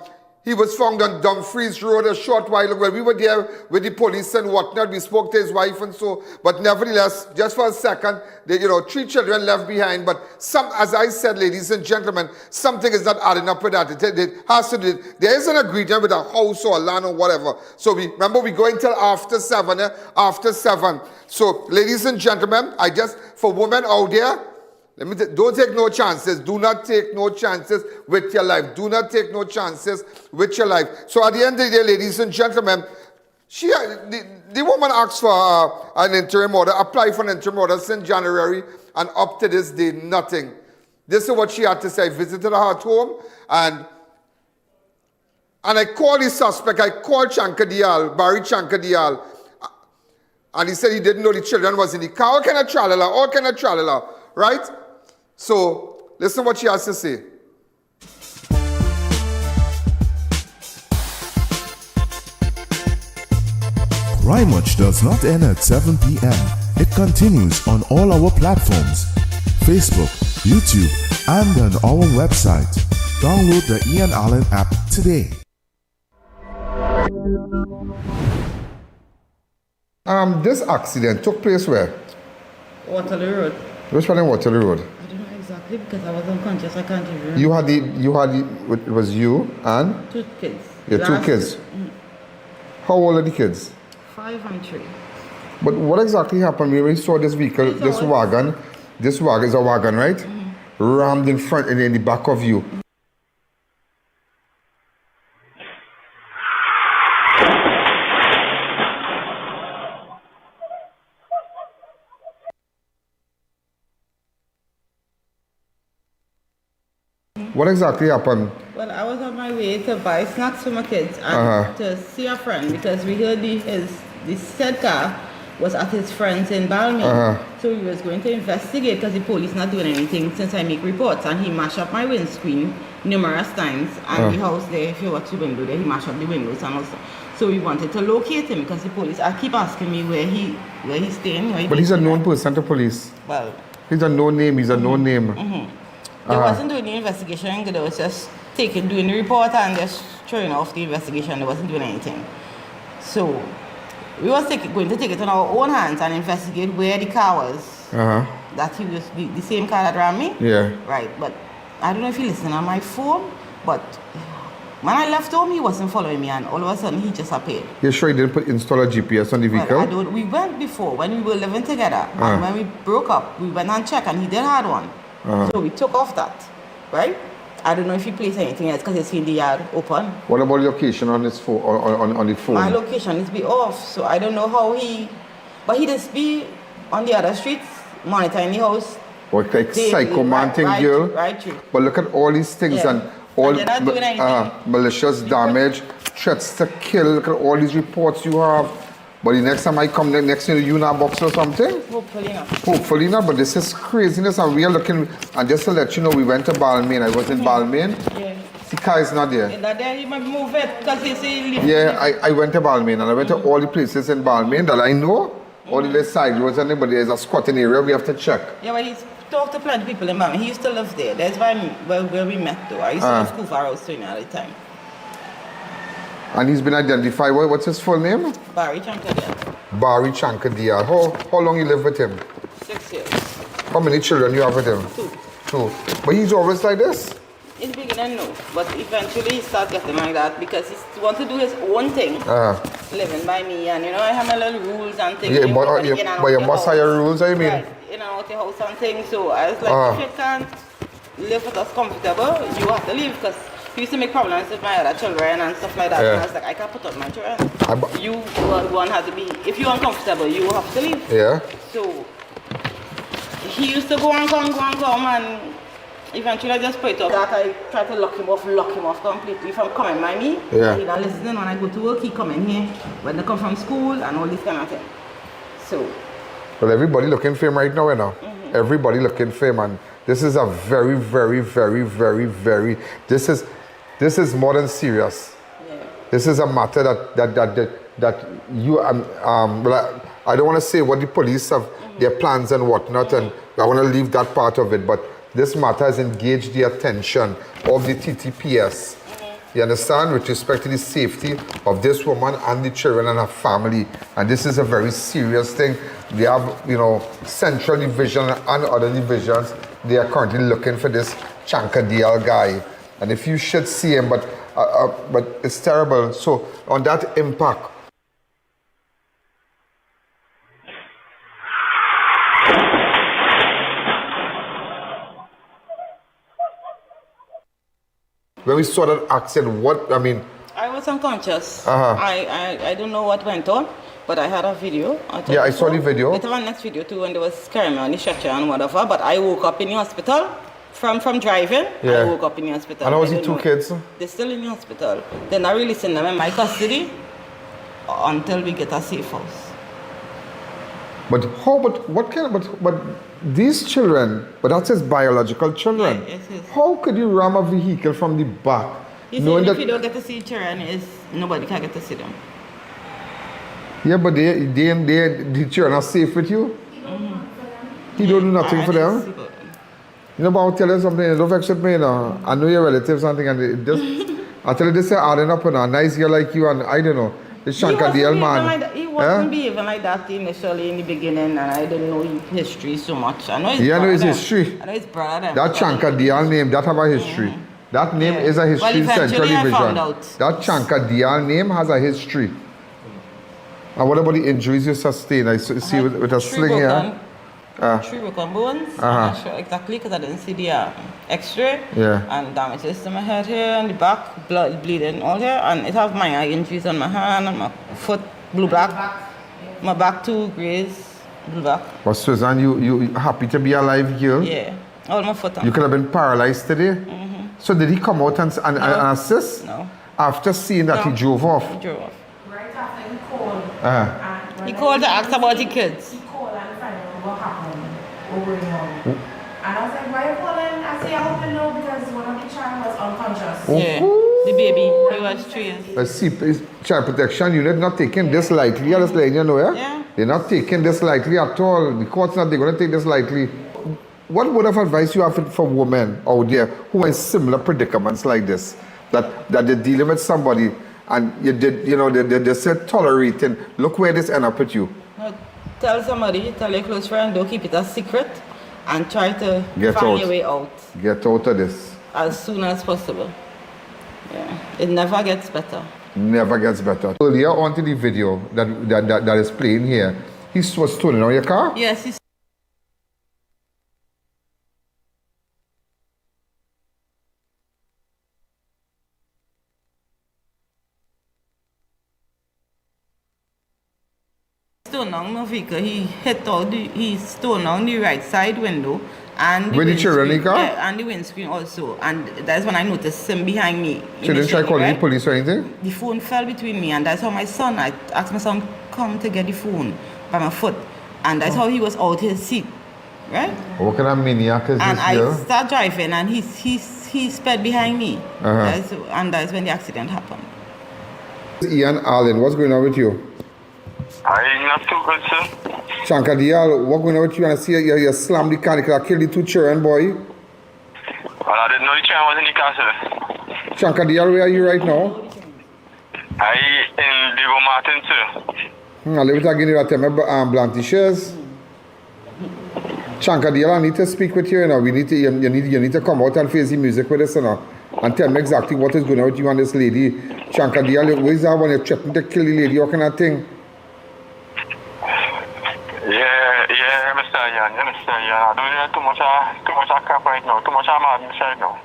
he was found on Dumfries Road a short while ago. We were there with the police and whatnot. We spoke to his wife and so, but nevertheless, just for a second, 3 children left behind. But as I said, ladies and gentlemen, something is not adding up with that. It has to do. There is an agreement with a house or a land or whatever. So remember, we go until after 7. After 7. So, ladies and gentlemen, for women out there, don't take no chances. Do not take no chances with your life. Do not take no chances with your life. So at the end of the day, ladies and gentlemen, the woman asked for an interim order, applied for an interim order since January, and up to this day, nothing. This is what she had to say. I visited her at home, and I called the suspect. I called Barry Chankadial, and he said he didn't know the children was in the car. All kind of tralala, right? So, listen what she has to say. Crime Watch does not end at 7 p.m. It continues on all our platforms, Facebook, YouTube, and on our website. Download the I.A.N app today. This accident took place where? Waterloo Road. Which one in Waterloo Road? I don't know exactly because I was unconscious. I can't even remember. It was you and? 2 kids. Yeah, 2 kids. How old are the kids? 5 and 3. But what exactly happened when we saw this vehicle, this wagon is a wagon, right? Rammed in front and in the back of you. What exactly happened? Well, I was on my way to buy snacks for my kids and to see a friend because we heard the said car was at his friend's in Balmain. So we was going to investigate because the police not doing anything since I make reports, and he mashed up my windscreen numerous times, and the house there, if you watch the window there, he mashed up the windows and also. So we wanted to locate him because the police keep asking me where he's staying. But he's a known person to police. Well, he's a known name. They wasn't doing the investigation. They was just doing the report and just throwing off the investigation. They wasn't doing anything. So we was going to take it on our own hands and investigate where the car was. That he was the same car that ran me. Yeah. Right. But I don't know if he listened on my phone, but when I left home, he wasn't following me, and all of a sudden he just appeared. You're sure he didn't install a GPS on the vehicle? Well, we went before when we were living together, and when we broke up, we went and checked, and he did have one. So we took off that, right? I don't know if he plays anything else because he's seen the yard open. What about the location on his phone? On the phone? My location is be off, so I don't know how he. But he just be on the other streets monitoring the house. What like psycho man thing, girl? Right through. But look at all these things and all they're not doing anything. malicious damage, threats to kill. Look at all these reports you have. But the next time I come, the next thing you in a box or something? Hopefully not. Hopefully not, but this is craziness and we are looking, and just to let you know, we went to Balmain. I was in Balmain. Yeah. The car is not there. In that day, you might move it because you see. Yeah, I went to Balmain and I went to all the places in Balmain that I know. All the side roads and but there's a squatting area we have to check. Yeah, but he's talked to plenty of people in Balmain. He used to live there. That's where we met though. I used to live school for House Trinidad at the time. And he's been identified. What's his full name? Barry Chankadial. Barry Chankadial. How long you live with him? 6 years. How many children you have with him? 2. But he's always like this? In the beginning, no. But eventually he started getting like that because he wants to do his own thing. Living by me and I have my little rules and things. Yeah, but you must have your rules, I mean. Right. In and out your house and things. So I was like, if you can't live with us comfortable, you have to leave because he used to make problems with my other children and stuff like that. And I was like, I can't put up my children. You one has to be, if you're uncomfortable, you have to leave. Yeah. So he used to go and come and eventually I just put it up that I tried to lock him off completely from coming by me. Yeah. He not listening when I go to work, he come in here when they come from school and all this kind of thing. So. Well, everybody looking for him right now, Everybody looking for him, and this is a very, very, very, very, very, this is more than serious. Yeah. This is a matter that you, well, I don't want to say what the police have, their plans and whatnot, and I want to leave that part of it, but this matter has engaged the attention of the TTPS. You understand? With respect to the safety of this woman and the children and her family. And this is a very serious thing. They have, Central Division and other divisions. They are currently looking for this Chankadial guy. And if you should see him, but it's terrible. So on that impact, when we saw that accident, I was unconscious. I don't know what went on, but I had a video. I saw the video. Later on next video too when they was carrying me on the stretcher and whatever, but I woke up in the hospital from driving. Yeah. I woke up in the hospital. And how was the 2 kids? They're still in the hospital. They're not releasing them in my custody until we get a safe house. But these children, but that's his biological children. Yeah, it is. How could you ram a vehicle from the back? You see, if you don't get to see children, nobody can get to see them. Yeah, but the children are safe with you? He don't do nothing for them? But I'll tell you something, don't vex with me, I know your relatives and things, and I tell you, this is adding up on a nice girl like you, and I don't know. This Chankadial man. He wasn't behaving like that initially in the beginning, and I didn't know his history so much. I know his history. I know his brother. That Chankadial name, that have a history. That name is a history in Central Division. That Chankadial name has a history. And what about the injuries you sustained? I see with a sling here. 3 broken bones. I'm not sure exactly because I didn't see the X-ray. Yeah. And damages to my head here and the back, blood bleeding all here, and it have minor injuries on my hand and my foot, blue black. My back too, grays, blue black. But Suzanne, you happy to be alive here? Yeah. All my foot. You could have been paralyzed today. So did he come out and assist? No. After seeing that he drove off? He drove off. Right after he called. He called to ask about the kids. He called and find out what happened. What going on. And I was like, why are you calling? I say, I hope you know because one of the child was unconscious. Yeah. The baby, he was 3 years. Let's see, child protection unit not taking this lightly. I'll just letting you know, Yeah. They're not taking this lightly at all. The court's not, they're going to take this lightly. What word of advice you have for women out there who are in similar predicaments like this? That they're dealing with somebody and they said tolerating. Look where this end up with you. Tell somebody, tell your close friend, don't keep it a secret and try to Get find out. your way out. Get out of this. As soon as possible. Yeah. It never gets better. Never gets better. Earlier onto the video that is playing here, he was stolen on your car? Yes, he's turned down my vehicle, he turned down the right side window and With the children in the car? Yeah, and the windscreen also. And that's when I noticed him behind me. So you didn't try calling the police or anything? The phone fell between me, and that's how I asked my son come to get the phone by my foot. And that's how he was out his seat, right? What kind of maniac is and this I girl? start driving, and he sped behind me. And that's when the accident happened. I.A.N. Allen, what's going on with you? I'm not too good, sir. Chankadial, what's going on with you? And I see you slammed the car, you killed the 2 children, boy. Well, I didn't know the child was in the car, sir. Chankadial, where are you right now? I in Debe, Martin, sir. I live with a Blantishes. Chankadial, I need to speak with you, you know. You need to come out and face the music with us, you know, and tell me exactly what is going on with you and this lady. Chankadial, what is that when you're threatening to kill the lady, what kind of thing? Yeah, Mr. I.A.N. I don't too much crap right now, too much madness right now.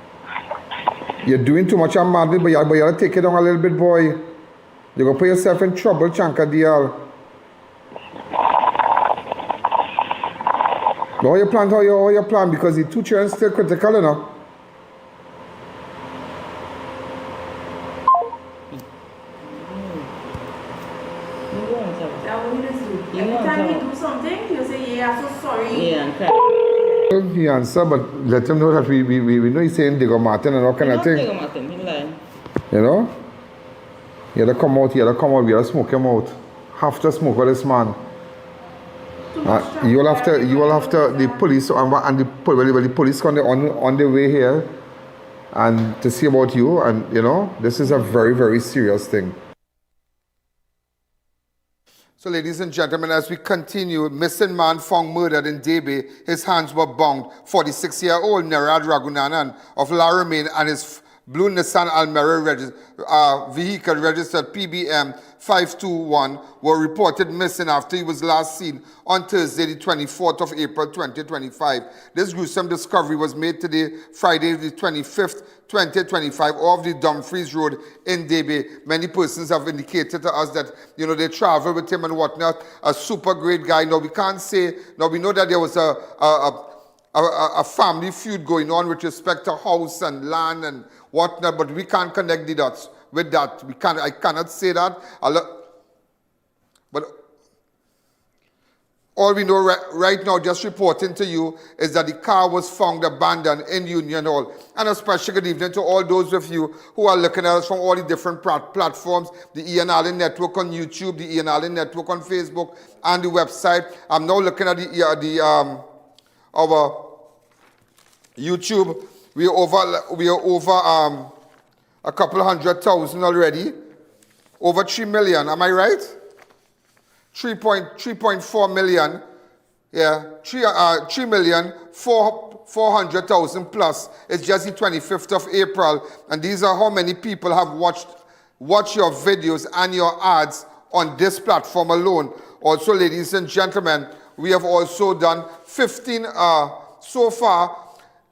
You're doing too much madness, but you gotta take it down a little bit, boy. You're gonna put yourself in trouble, Chankadial. How you plan? Because the 2 children still critical, you know. Every time he do something, he'll say, yeah, I'm so sorry. Yeah, and cry. He answer, but let him know that we know he's saying Digger Martin and all kind of thing. Digger Martin, he lying. You know? You gotta come out, we gotta smoke him out. Have to smoke with this man. You will have to the police and the police come on the way here and to see about you, and you know, this is a very, very serious thing. So ladies and gentlemen, as we continue, missing man found murdered in Debe. His hands were bound. 46-year-old Naradh Ragoonanan of Romain and his Blue Nissan Almera vehicle registered PBM 521 were reported missing after he was last seen on Thursday, the 24th of April, 2025. This gruesome discovery was made today, Friday, the 25th, 2025, off the Dumfries Road in Debe. Many persons have indicated to us that, you know, they travel with him and whatnot. A super great guy. Now, we can't say, now we know that there was a family feud going on with respect to house and land and whatnot, but we can't connect the dots with that. I cannot say that. But all we know right now, just reporting to you, is that the car was found abandoned in Union Hall. And a special good evening to all those of you who are looking at us from all the different platforms, the I.A.N. Allen Network on YouTube, the I.A.N. Allen Network on Facebook, and the website. I'm now looking at our YouTube. We are over a couple 100,000 already. Over 3 million, am I right? 3.4 million. Yeah, 3,400,000 plus. It's just the 25th of April. And these are how many people have watched your videos and your ads on this platform alone. Also, ladies and gentlemen, we have also done 15 so far.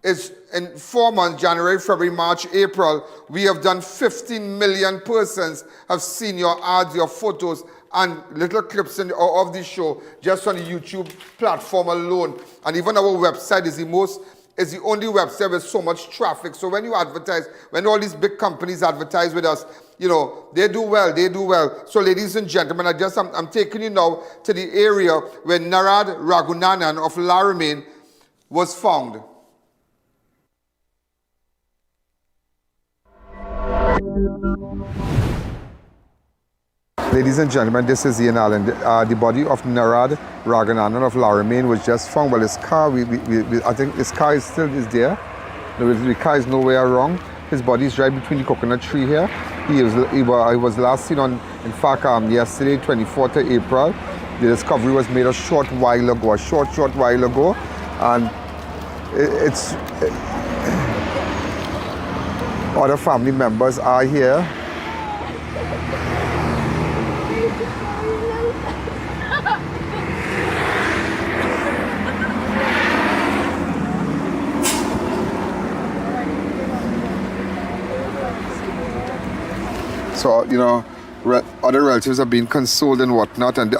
It's in 4 months, January, February, March, April, we have done 15 million persons have seen your ads, your photos, and little clips of the show just on the YouTube platform alone. And even our website is the only website with so much traffic. So when you advertise, when all these big companies advertise with us, you know, they do well. So ladies and gentlemen, I'm taking you now to the area where Naradh Ragoonanan of Romain was found. Ladies and gentlemen, this is I.A.N. Allen. The body of Naradh Ragoonanan of Romain was just found. Well, his car, I think his car is still there. The car is nowhere wrong. His body is right between the coconut tree here. He was last seen on, in fact, yesterday, 24th of April. The discovery was made a short while ago. And other family members are here. So, you know, other relatives are being consoled and whatnot, and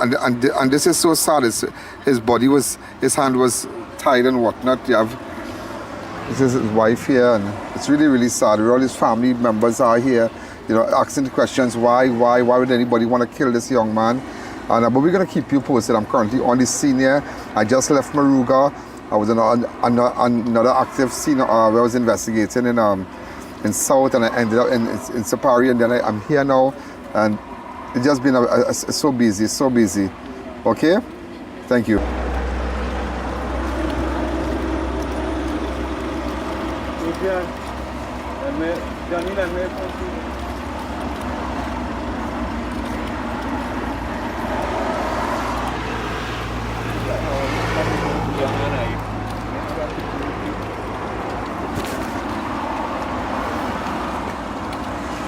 this is so sad. His hand was tied and whatnot. This is his wife here, and it's really, really sad. All his family members are here, asking questions. Why would anybody want to kill this young man? But we're going to keep you posted. I'm currently on the scene here. I just left Moruga. I was on another active scene where I was investigating in South, and I ended up in Sapari, and then I'm here now, and it's just been so busy. Okay? Thank you.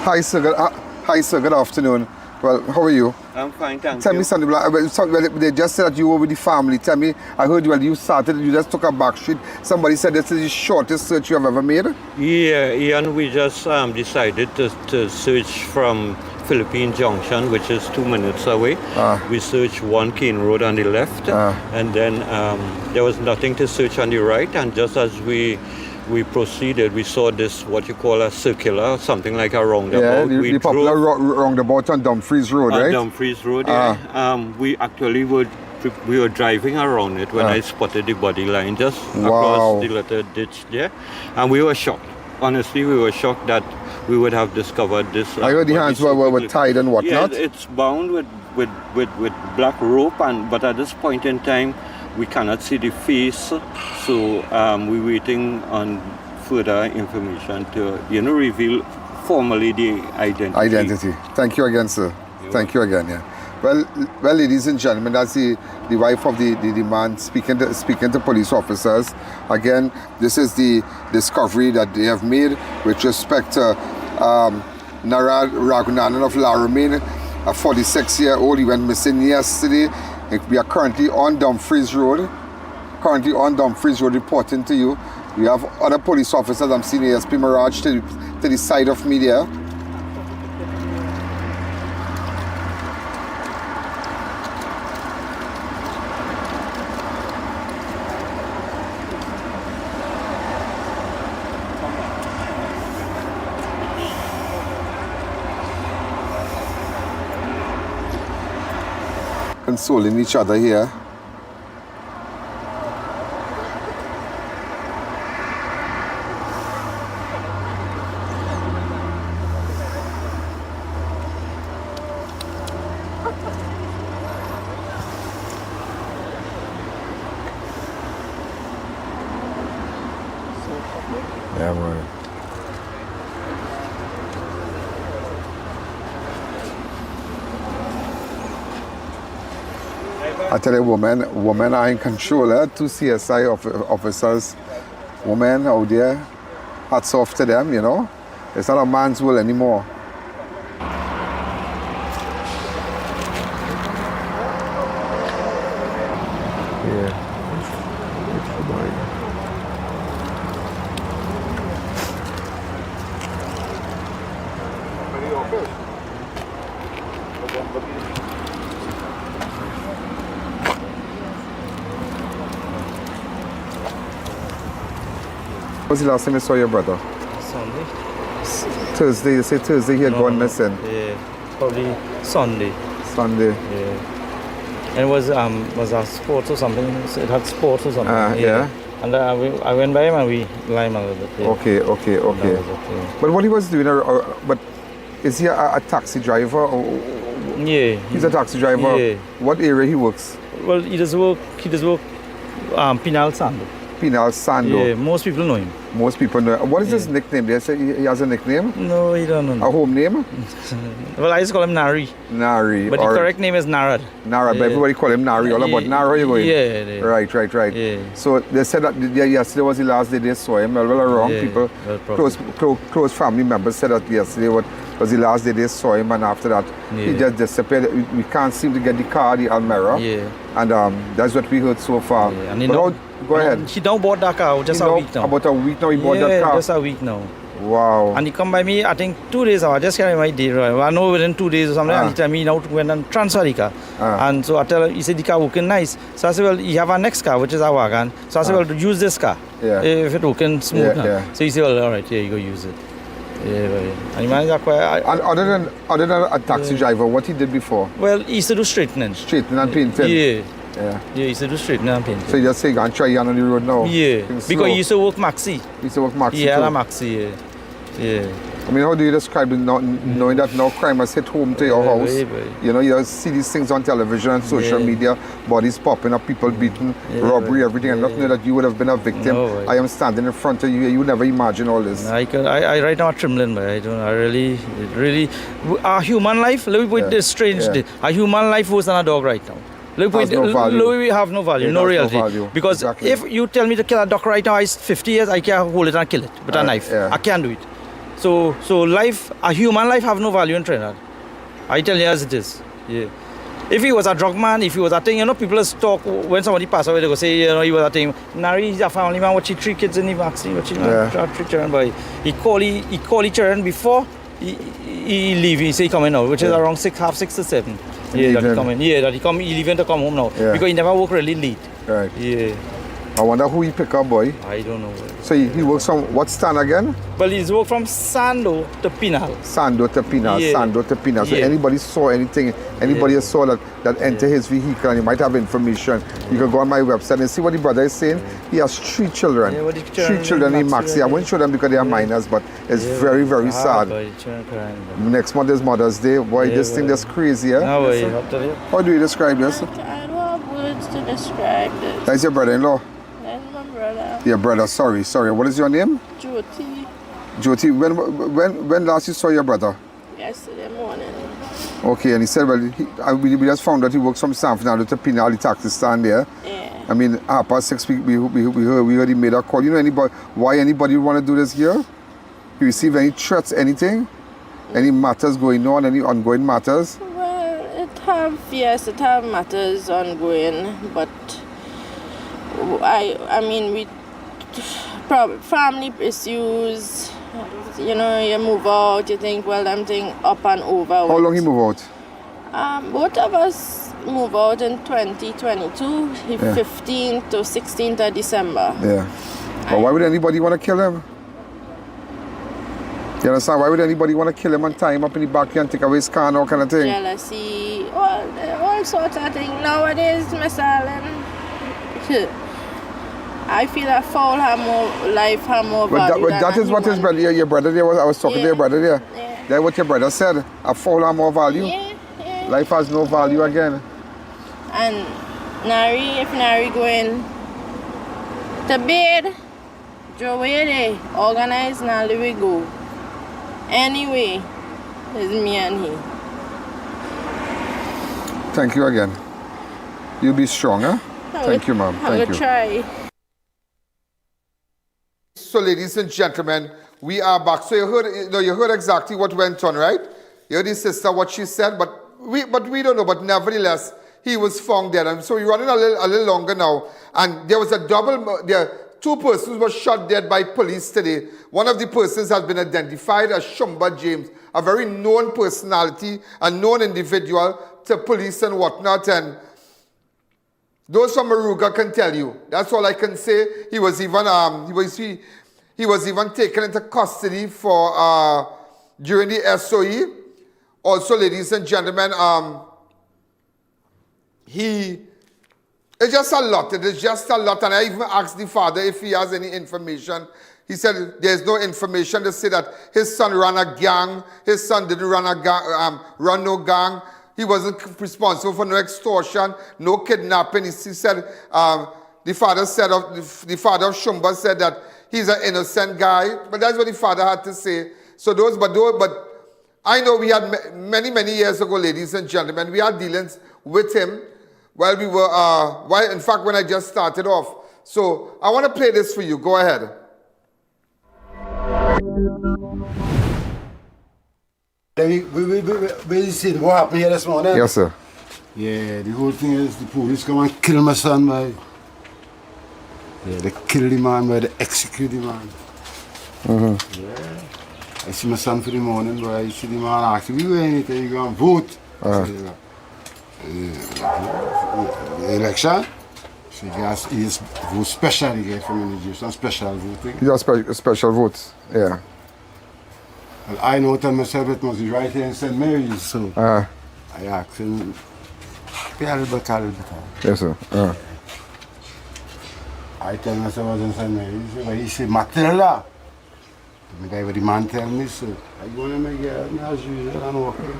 Hi sir, good afternoon. Well, how are you? I'm fine, thank you. Tell me something, they just said that you were with the family. Tell me, I heard you just took a back street. Somebody said this is the shortest search you have ever made? Yeah, Ian, we just decided to search from Philippine Junction, which is 2 minutes away. We searched 1 Cane Road on the left, and then there was nothing to search on the right, and just as we proceeded, we saw this, what you call a circular, something like a roundabout. Yeah, the popular roundabout on Dumfries Road, right? On Dumfries Road, yeah. We actually we were driving around it when I spotted the body line just across the little ditch there. And we were shocked. Honestly, we were shocked that we would have discovered this. I heard the hands were tied and whatnot. Yeah, it's bound with black rope, but at this point in time, we cannot see the face, so we're waiting on further information to, reveal formally the identity. Thank you again, sir. Thank you again. Yeah. Well, ladies and gentlemen, that's the wife of the man speaking to police officers. Again, this is the discovery that they have made with respect to Naradh Ragoonanan of Romain, a 46-year-old. He went missing yesterday. We are currently on Dumfries Road. Reporting to you. We have other police officers. I'm seeing ASP Mirage to the side of me there. Consoling each other here. Yeah, man. I tell you, women are in control. 2 CSI officers, women out there, hats off to them, It's not a man's world anymore. When was the last time you saw your brother? Sunday. Thursday, you say Thursday he had gone missing? Yeah, probably Sunday. Sunday. Yeah. And it was a sport or something. It had sport or something. Yeah. And I went by him and we limed a little bit. Yeah. Okay. But what he was doing, but is he a taxi driver? Yeah. He's a taxi driver. Yeah. What area he works? Well, he does work Pinal Sando. Pinal Sando. Yeah, most people know him. Most people know. What is his nickname? They say he has a nickname? No, he don't know. A home name? Well, I just call him Nari. But the correct name is Naradh. But everybody call him Nari. All about Nari, you going? Yeah. Right. Yeah. So they said that yesterday was the last day they saw him. Well or wrong, people, close family members said that yesterday was the last day they saw him, and after that he just disappeared. We can't seem to get the car, the Almera. Yeah. And that's what we heard so far. Yeah. Go ahead. He don't bought that car just a week now. About a week now he bought that car? Just a week now. Wow. And he come by me, I think 2 days ago. I just carry my day. Right? I know within 2 days or something. And he tell me now to go and transfer the car. And so I tell him, he said the car working nice. So I said, well, you have a next car, which is a wagon. So I said, well, use this car. If it working smooth. So he said, well, all right, you go use it. And other than a taxi driver, what he did before? Well, he used to do straightening. Straightening and painting? Yeah, he used to do straightening and painting. So you just say, go and try on the road now? Yeah, because he used to work maxi. He used to work maxi Yeah, too? maxi, yeah. I mean, how do you describe it, knowing that now crime has hit home to your house? You know, you see these things on television and social media, bodies popping up, people beaten, robbery, everything, and not know that you would have been a victim. I am standing in front of you, you never imagine all this. I right now I'm trembling, but I really, our human life, look with this strange day, our human life was than a dog right now. Look, we have no value, no reality. Because if you tell me to kill a dog right now, it's 50 years, I can hold it and kill it with a knife. I can't do it. So life, a human life have no value in Trinidad. I tell you as it is. Yeah. If he was a drug man, if he was a thing, you know, people talk when somebody pass away, they go say, you know, he was a thing. Nari, he's a family man, watch 3 kids in the vaccine, watch 3 children, but he call the children before he leave. He say he coming out, which is around 6 to 7. That he coming. That he leaving to come home now because he never work really late. Right. Yeah. I wonder who he pick up, boy. I don't know. So he works from what stand again? Well, he's worked from Sando to Pinal. Sando to Pinal, Sando to Pinal. So anybody saw anything, anybody saw that enter his vehicle and you might have information, you can go on my website and see what the brother is saying. He has 3 children. 3 children in Maxi. I won't show them because they are minors, but it's very, very sad. Next month is Mother's Day. Boy, this thing is crazy, How do you describe this? I don't have words to describe this. That's your brother-in-law? That's my brother. Your brother, sorry. What is your name? Jyoti. Jyoti, when last you saw your brother? Yesterday morning. Okay, and he said, well, we just found that he works from San Fernando to Pinal, the taxi stand there. Yeah. I mean, 6:30, we heard he made a call. You know why anybody would want to do this here? You receive any threats, anything? Any matters going on, any ongoing matters? Well, it have matters ongoing, but I mean, we family issues, you know, you move out, you think, well, I'm thinking up and over. How long you move out? Both of us move out in 2022, 15th to 16th of December. Yeah. But why would anybody want to kill him? You understand? Why would anybody want to kill him and tie him up in the backyard and take away his car and all kind of thing? Jealousy, all sorts of things. Nowadays, Miss Allen, I feel that foul have more life, have more value. But that is what his brother, your brother there was. I was talking to your brother there. Yeah. That's what your brother said. A foul have more value. Yeah. Life has no value again. And if Nari going to bed, Joey, organize now, let we go. Anyway, it's me and he. Thank you again. You be strong, huh? Thank you, ma'am. I will try. So, ladies and gentlemen, we are back. So you heard exactly what went on, right? You heard his sister what she said, but we don't know. But nevertheless, he was found dead, and so we're running a little longer now. And there was a double. 2 persons were shot dead by police today. One of the persons has been identified as Shumba James, a very known personality, a known individual to police and whatnot. And those from Moruga can tell you. That's all I can say. He was even he was even taken into custody for during the SOE. Also, ladies and gentlemen, it's just a lot. It is just a lot. And I even asked the father if he has any information. He said there's no information to say that his son ran a gang. His son didn't run a gang, run no gang. He wasn't responsible for no extortion, no kidnapping. He said the father of Shumba said that he's an innocent guy. But that's what the father had to say. So but I know we had many years ago, ladies and gentlemen, we had dealings with him. While we were, in fact, when I just started off. So I want to play this for you. Go ahead. We see what happened here this morning. Yes, sir. Yeah, the whole thing is the police come and kill my son, man. Yeah, they kill the man, they execute the man. I see my son for the morning, but I see the man ask me, "We anything? You go and vote?" The election. So he is vote special. He get from the some special voting. He has special votes. Yeah. And I know to myself it must be right here in St. Mary's, so I asked him, pay a little bit. Yes, sir. I tell myself I was in St. Mary's, but he said, Matilda. The guy with the man tell me, so I go to my girl, as usual, and walk in.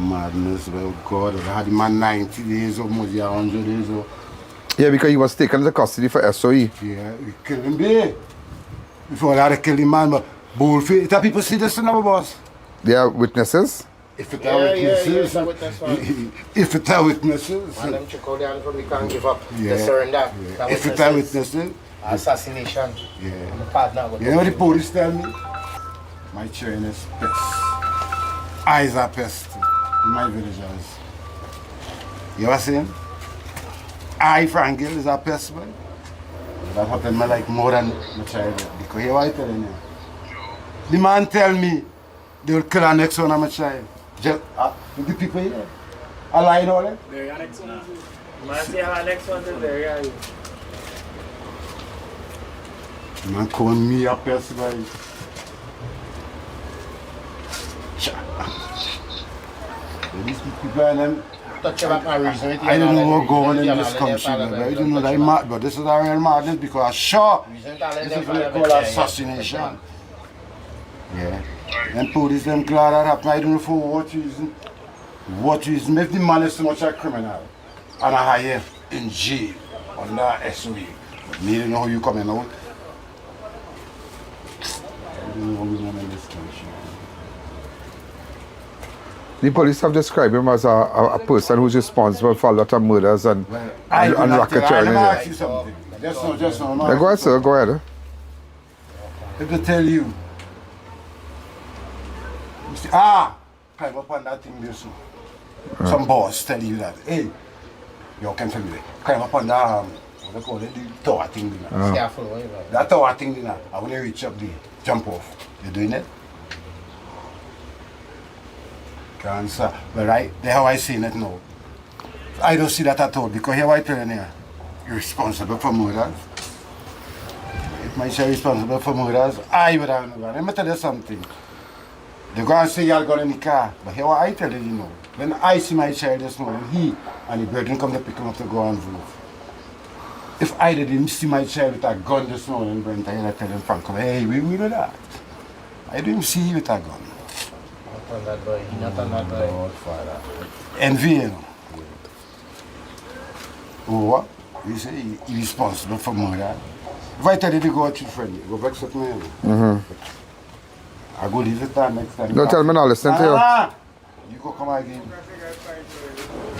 Madness, well, God, I had the man 90 days, almost 100 days. Yeah, because he was taken into custody for SOE. Yeah, we killed him there. Before I had to kill the man, but bullfight. That people see this in our boss. They are witnesses? If it are witnesses. If it are witnesses. And them check out the answer, we can't give up. Yeah. The surrender. Yeah. If it are witnesses. Assassination. Yeah. The partner. You know what the police tell me? My children is pest. Eyes are pest in my villagers. You know what I'm saying? I, Frank Gill, is a pest, man. That happened me like more than my child. Because here what I telling you. The man tell me they will kill the next one of my child. Just, the people here. I lie all that. They're your next one. Man say our next one is there. The man call me a pest, man. These people and them. I don't know what's going on in this country, but I don't know that I'm mad, but this is a real madness because sure, this is what they call assassination. Yeah. And police them glad that happened. I don't know for what reason. What reason? If the man is so much a criminal and a higher in jail under SOE. But me don't know how you coming out. I don't know what we want in this country. The police have described him as a person who's responsible for a lot of murders and racketeering. Let me ask you something. Just now. Go ahead, sir. Go ahead. If they tell you say, climb up on that thing there, so. Some boss tell you that, hey, you can tell me that. Climb up on that, what they call it, the tower thing there. That tower thing there, I want to reach up there, jump off. You doing it? Can't, sir. But right, that's how I seen it now. I don't see that at all, because here I tell you, you're responsible for murders. If my child is responsible for murders, I would have no gun. Let me tell you something. They go and say you're going in the car, but here I tell you, when I see my child this morning, he and the brethren come to pick him up to go and vote. If I didn't see my child with a gun this morning, Brent, I tell him, Frank, hey, we will do that. I didn't see you with a gun. Not on that boy, not on that boy. Lord, Father. Envy, you know. Oh, what? You say he's responsible for murder. If I tell you to go out with friend, go back with me. I go leave it time next time. Don't tell me now, listen to you. You go come again.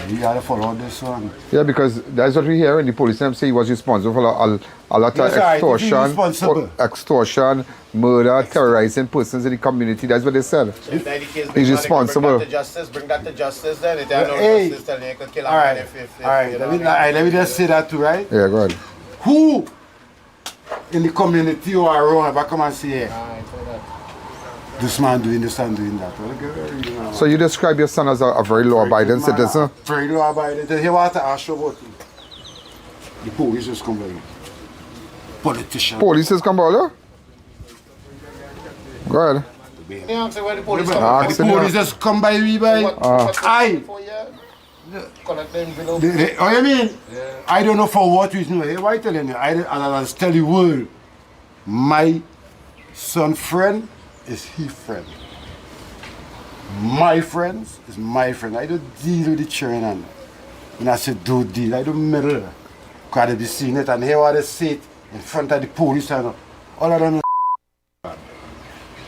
You gotta follow this one. Yeah, because that's what we hear when the police say he was responsible for a lot of extortion, murder, terrorizing persons in the community. That's what they said. He's responsible. Bring that to justice then. If no justice, then you could kill a man if let me just say that too, right? Yeah, go ahead. Who in the community who are wrong ever come and say, hey, this man doing this and doing that? So you describe your son as a very law-abiding citizen? Very law-abiding. He want to ask you about it. The police just come by. Politicians. Police just come by? Go ahead. The police the police just come by me by. Oh, you mean? Yeah. I don't know for what reason. Hey, why telling you? I'll tell you world. My son friend is his friend. My friends is my friend. I don't deal with the children. When I say do deal, I don't meddle. Because they seen it and here what they sit in front of the police and all of them.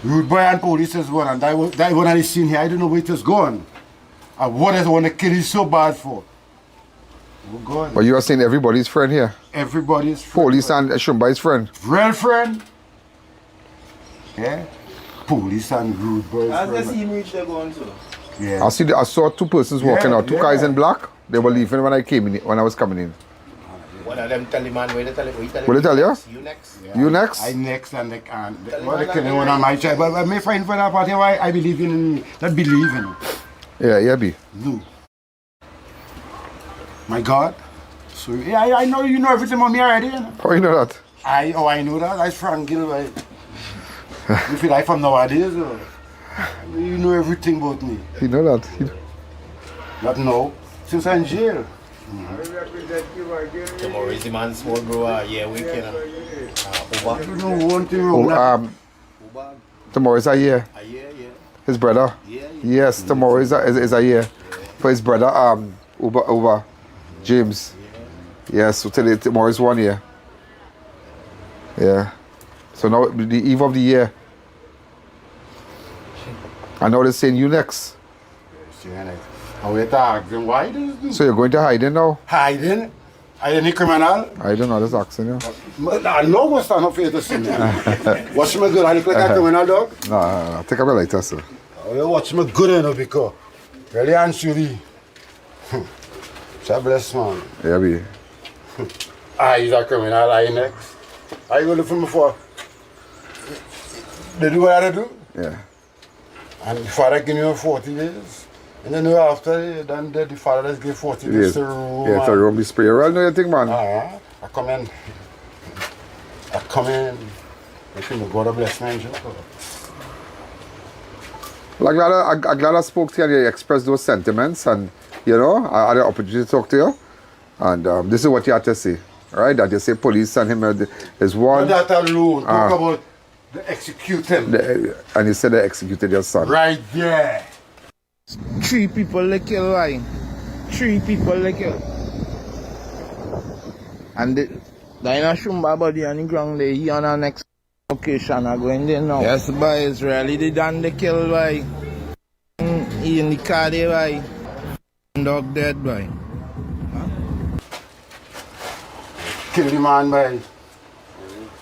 Rude boy and police is one, and that one I seen here, I don't know where it is going. And what I want to kill you so bad for. But you are saying everybody's friend here? Everybody's friend. Police and Shumba is friend? Real friend. Yeah. Police and rude boys. As they see him reach, they're going to. Yeah. I saw two persons walking out, two guys in black. They were leaving when I was coming in. One of them tell the man where they tell him. What they tell you? You next. You next? I next and they can't. Well, they killing one of my child. But I may find for that party why I believe in that believe in. Yeah, be. No. My God. So yeah, I know you know everything about me already. You know? How you know that? I know that. I Frank Gill. You feel like from nowadays. You know everything about me. You know that? Not now. Since I'm in jail. Tomorrow is the man small bro. Yeah, we can. Over. You know one thing wrong. Tomorrow is a year. A year, yeah. His brother. Yeah. Yes, tomorrow is a year for his brother. Uber James. Yes, so tomorrow is 1 year. Yeah. So now the eve of the year. And now they're saying you next. I wait to ask them why this do. So you're going to hiding now? Hiding? Are you any criminal? I don't know, just asking you. I know what's stand up for you to see me. Watch me good. I look like a criminal dog? No. Take up your lighter, sir. Oh, you watch me good enough because really answer you. God bless man. Yeah, be. He's a criminal. I next. I go look for me for. They do what I do. Yeah. And the father give me 40 days. And then after, then the father just give 40 days to room. Yeah, to room be spray. Well, know you think, man? I come in. I think God bless me. Well, I'm glad I spoke to you and you expressed those sentiments, and you know, I had the opportunity to talk to you. And this is what you had to say, right? That you say police and him is one. Not that alone. Talk about the executing. And you said they executed your son. Right there. 3 people they kill, why? 3 people they kill. And they're in a Shumba body on the ground there. He on our next location are going there now. Yes, boy, it's really they done the kill, why? He in the car there, why? Dog dead, boy. Kill the man, boy.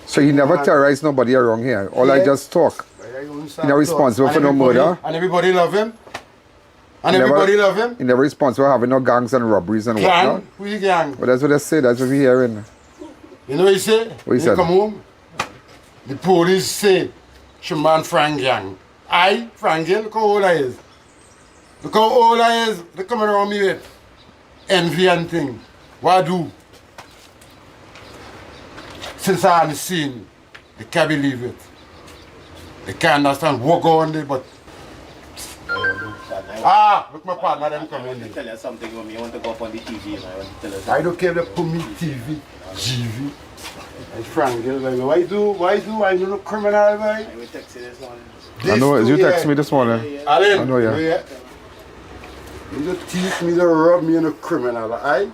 So he never terrorized nobody around here. All I just talk. He's not responsible for no murder. And everybody love him. And everybody love him. He never responsible for having no gangs and robberies and whatnot. Who you gang? Well, that's what they say. That's what we're hearing. You know what he say? What he said? Come home. The police say, Shumba Frank gang. Frank Gill, look how old I is. Look how old I is. They come around me with envy and thing. What I do? Since I haven't seen, they can't believe it. They can't understand what going on, but look my partner, them come in. Tell you something when you want to go up on the TV and I want to tell us. I don't care if they put me TV, GV. And Frank Gill, like, why do? I know no criminal, boy. I will text you this morning. I know, you text me this morning. Alan, I know, yeah. You don't teach me to rob me in a criminal, I?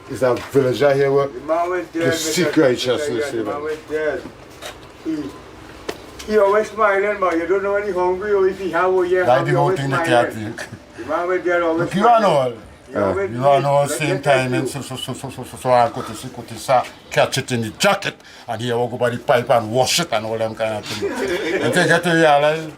Is a villager here with the seek righteousness. The man went dead. He always smiling, but you don't know when he's hungry or if he have or yeah. That's the whole thing they can't think. The man went dead always Look, you are all. You are all same time, and so I go to catch it in the jacket, and here I go by the pipe and wash it and all them kind of things. And they get to realize,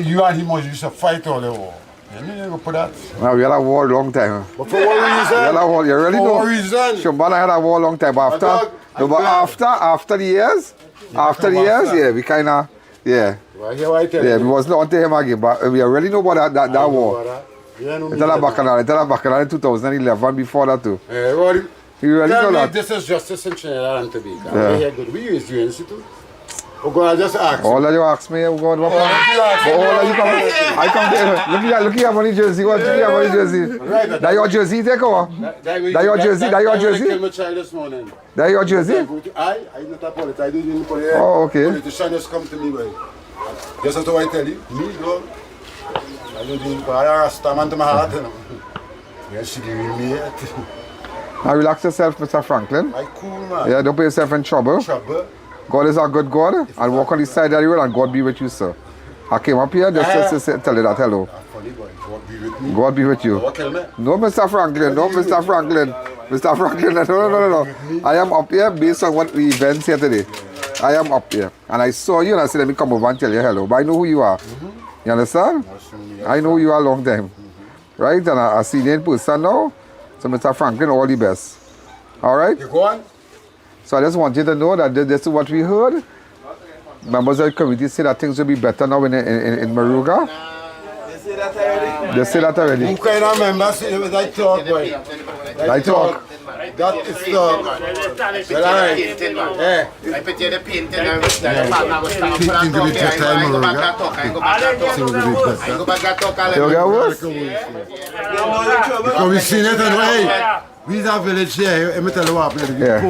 you and him used to fight all the war. You never put that. No, we had a war a long time. But for what reason? We had a war, you really know. For what reason? Shumba had a war a long time, but after the years, yeah, we kind of, yeah. Yeah, we wasn't on to him again, but we already know about that war. It's all back in 2011 before that too. You really know that. This is justice in Trinidad and Tobago. Yeah. Good. We use the institute. Oh God, I just asked. All that you ask me, oh God, what I come look here, money jersey. What do you have money jersey? That your jersey, take over. That your jersey. I killed my child this morning. That your jersey? I not a politician. I do the politician. Oh, okay. Politician just come to me, boy. Just as I tell you, me, dog. I do the I asked man to my heart, you know. Yes, she giving me it. Now relax yourself, Mr. Franklin. I cool, man. Yeah, don't put yourself in trouble. God is a good God. I'll walk on the side of the road and God be with you, sir. I came up here just to tell you that hello. God be with you. No, Mr. Franklin. No, Mr. Franklin. Mr. Franklin, no. I am up here based on what the events here today. I am up here. And I saw you and I said, let me come over and tell you hello. But I know who you are. You understand? I know who you are a long time. Right? And I see you in person now. So, Mr. Franklin, all the best. All right? You go on? So I just want you to know that this is what we heard. Members of the committee say that things will be better now in Moruga. They say that already. Who kind of members say that talk, boy? That talk. That is talk. Well, all right. Yeah. I put you the painting Painting to be better in Moruga. I go back and talk. You get worse? Because we seen it and hey, we are village here. Let me tell you what happened. Yeah.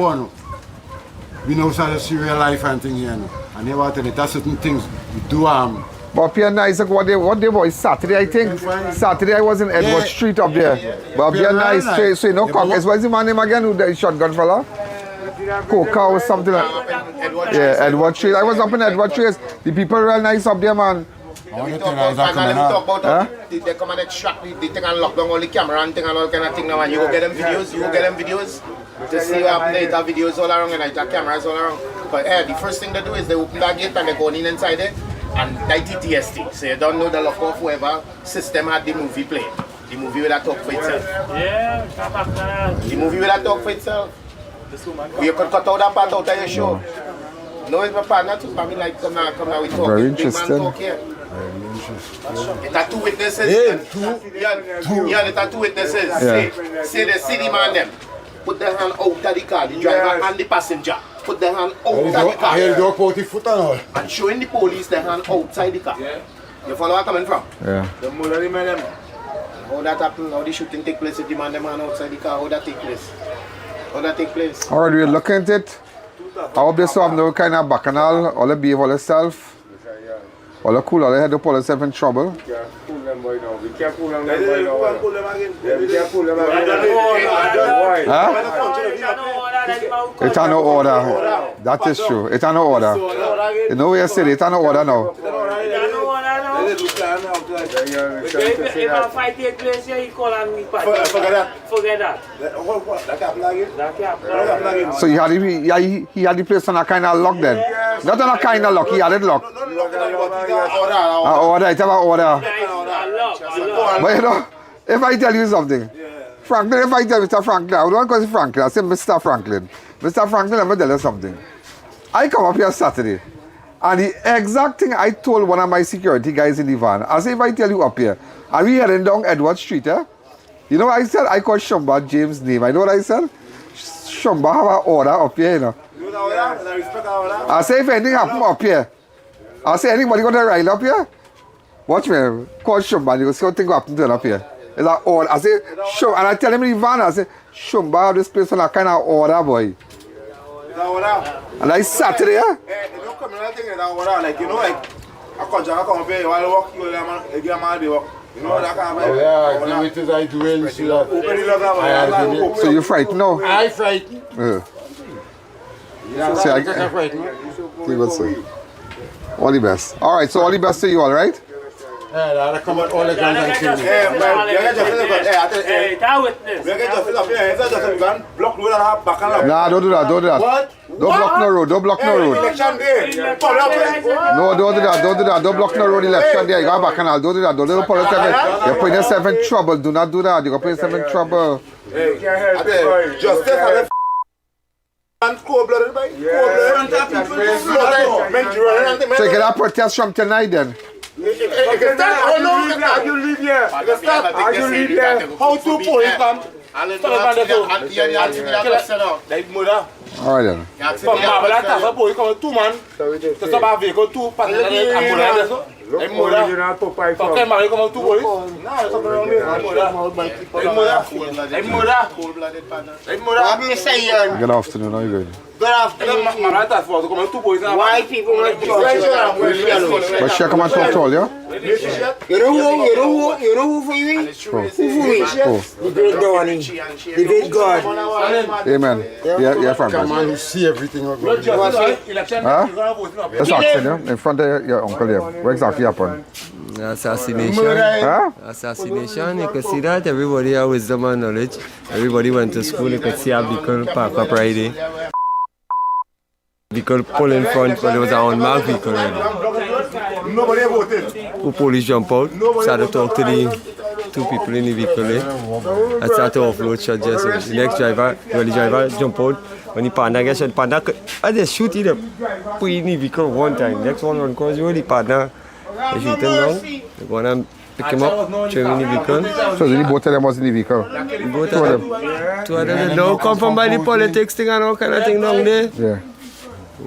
We know some serial life and things here. And they want to tell certain things we do But up here nice, like what day was Saturday, I think. Saturday I was in Edward Street up there. But up here nice, so you know, Caucus. What's the man name again? Who the shotgun fella? Coca or something like yeah, Edward Street. I was up in Edward Street. The people real nice up there, man. They come and extract the thing and lock down all the camera and thing and all kind of thing now, and you go get them videos, to see what happened. They have videos all around and they have cameras all around. But the first thing they do is they open that gate and they go in inside it and die TTST. So you don't know the lock off whoever system had the movie playing. The movie will talk for itself. Yeah, the movie will talk for itself. You could cut out that part out of your show. No, it's my partner too. I mean, like, come now, we talk. Very interesting. It are two witnesses. Yeah, it are two witnesses. Say the city man them. Put their hand out of the car, the driver and the passenger. Put their hand out of the car. And showing the police their hand outside the car. You follow where I'm coming from? Yeah. How that happen, how the shooting take place, if the man them hand outside the car, how that take place? Alright, we're looking at it. I hope they still have no kind of bacchanal, all the behave all themselves. All the cool, all the head up all themselves in trouble. We can't fool them boy now. We can't fool them boy now. We can't fool them again. Huh? It's no order. That is true. It's no order. You know what you said? It's no order now. If a fight take place here, he call on me. Forget that. So he had the place on a kind of lock then? Not on a kind of lock, he had it locked. Order, it's about order. But you know, if I tell you something, Franklin, if I tell Mr. Franklin, I don't call him Franklin, I say Mr. Franklin. Mr. Franklin, let me tell you something. I come up here Saturday, and the exact thing I told one of my security guys in the van, I say if I tell you up here, and we heading down Edward Street, you know what I said? I called Shumba James' name. I know what I said? Shumba have an order up here, you know. I say if anything happen up here, I say anybody got a ride up here? Watch me, call Shumba, you go see what thing happen to up here. It's like order. I say, Shumba, and I tell him in the van, I say, Shumba, this place on a kind of order, boy. And I Saturday, You know, come in thing is that order, like, you know, like, I come up here, you want to walk, you get a man to walk. You know that kind of oh, yeah, I do it as I do it, you see that. So you're frightened now? I frightened. See, I get frightened. All the best. All right, so all the best to you, all right? Yeah, I come out all the guns and kill me. Hey, nah, don't do that, don't do that. What? Don't block no road, don't block no road. Election day. No, don't do that, don't do that. Don't block no road election day. You got bacchanal, don't do that. Don't do politics. You're putting yourself in trouble. Do not do that. You're putting yourself in trouble. Hey, justice and and cold-blooded, boy. Cold-blooded. So you get a protest from tonight then? You leave here. How to police come? Like murder. All right then. From Marble Task, police come 2 man. To stop a vehicle, 2 passengers and murder. Like murder. Okay, Marble come 2 police. No, it's not around here. Like murder. Good afternoon, how are you going? Good afternoon. Marble Task Force come 2 police. Why people want to But she come and talk to all, yeah? You know who for you? Who for me? The great God. The great God. Amen. Yeah, Frank. Come on, you see everything. Huh? That's asking you, in front of your uncle here. What exactly happened? Assassination. Huh? Assassination, you can see that. Everybody has wisdom and knowledge. Everybody went to school, you could see a vehicle park up right there. Vehicle pull in front, but it was an unmarked vehicle. Nobody voted. The police jump out, started to talk to the two people in the vehicle there. I started to offload shot just so the next driver, the driver jump out. When the partner gets shot, partner I just shoot it up, put it in the vehicle one time. Next one run across the road, the partner, they shoot him down. They go and pick him up, throw him in the vehicle. So the both of them was in the vehicle? Both of them. Two of them don't come from by the politics thing and all kind of thing down there.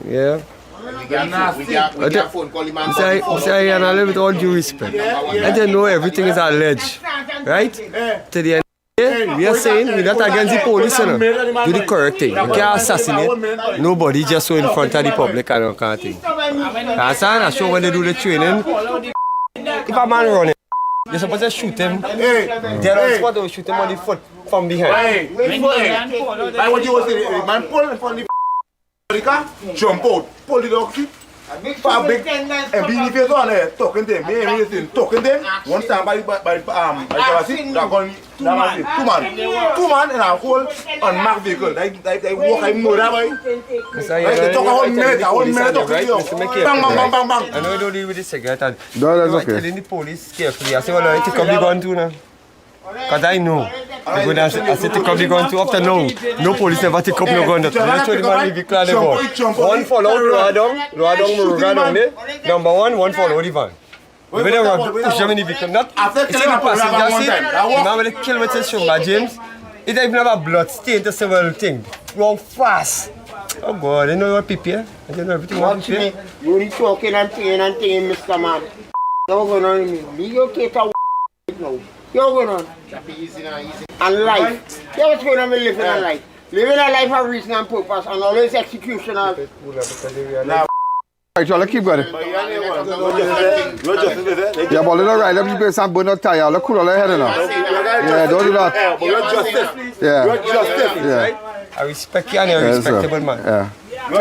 Yeah. We got phone call him and I live with all due respect. I don't know everything is alleged, right? To the end we are saying we're not against the police, you know. Do the correct thing. You can't assassinate nobody just so in front of the public and all kind of thing. That's I'm sure when they do the training, if a man running, you're supposed to shoot him. They're on spot or shoot him on the foot from behind. I want you to say, man, pull in front of the car, jump out, pull the dog seat, fabric, and be in the face on there, talking to him, talking to him. One stand by the car seat, they're going two man in a whole unmarked vehicle. They walk, I know that way. They talk a whole minute, talking to you. Bang, bang, bang, bang. I know you don't deal with the cigarette. No, that's okay. I'm telling the police carefully. I say, well, I take up the gun too now. Because I know. I say take up the gun too. After now, no police never take up no gun. Just show the man the vehicle and the gun. One follow Moruga down there. Number one follow the van. When they push them in the vehicle, not it's in the passenger seat. The man will kill with his Shumba James. It don't even have a blood stain to several things. Wrong fast. Oh God, they know your people here. They know everything about you. You only talking and saying, Mr. Man. What's going on with me? You okay to now? You're going on. And life. Yeah, what's going on with living a life? Living a life of reason and purpose and always execution of... Right, y'all keep going. Yeah, but little ride up the place and burn out tire. Look cool all ahead now. Yeah, don't do that. You're justice. Yeah. You're justice. Yeah. I respect you and you're a respectable man. Yeah.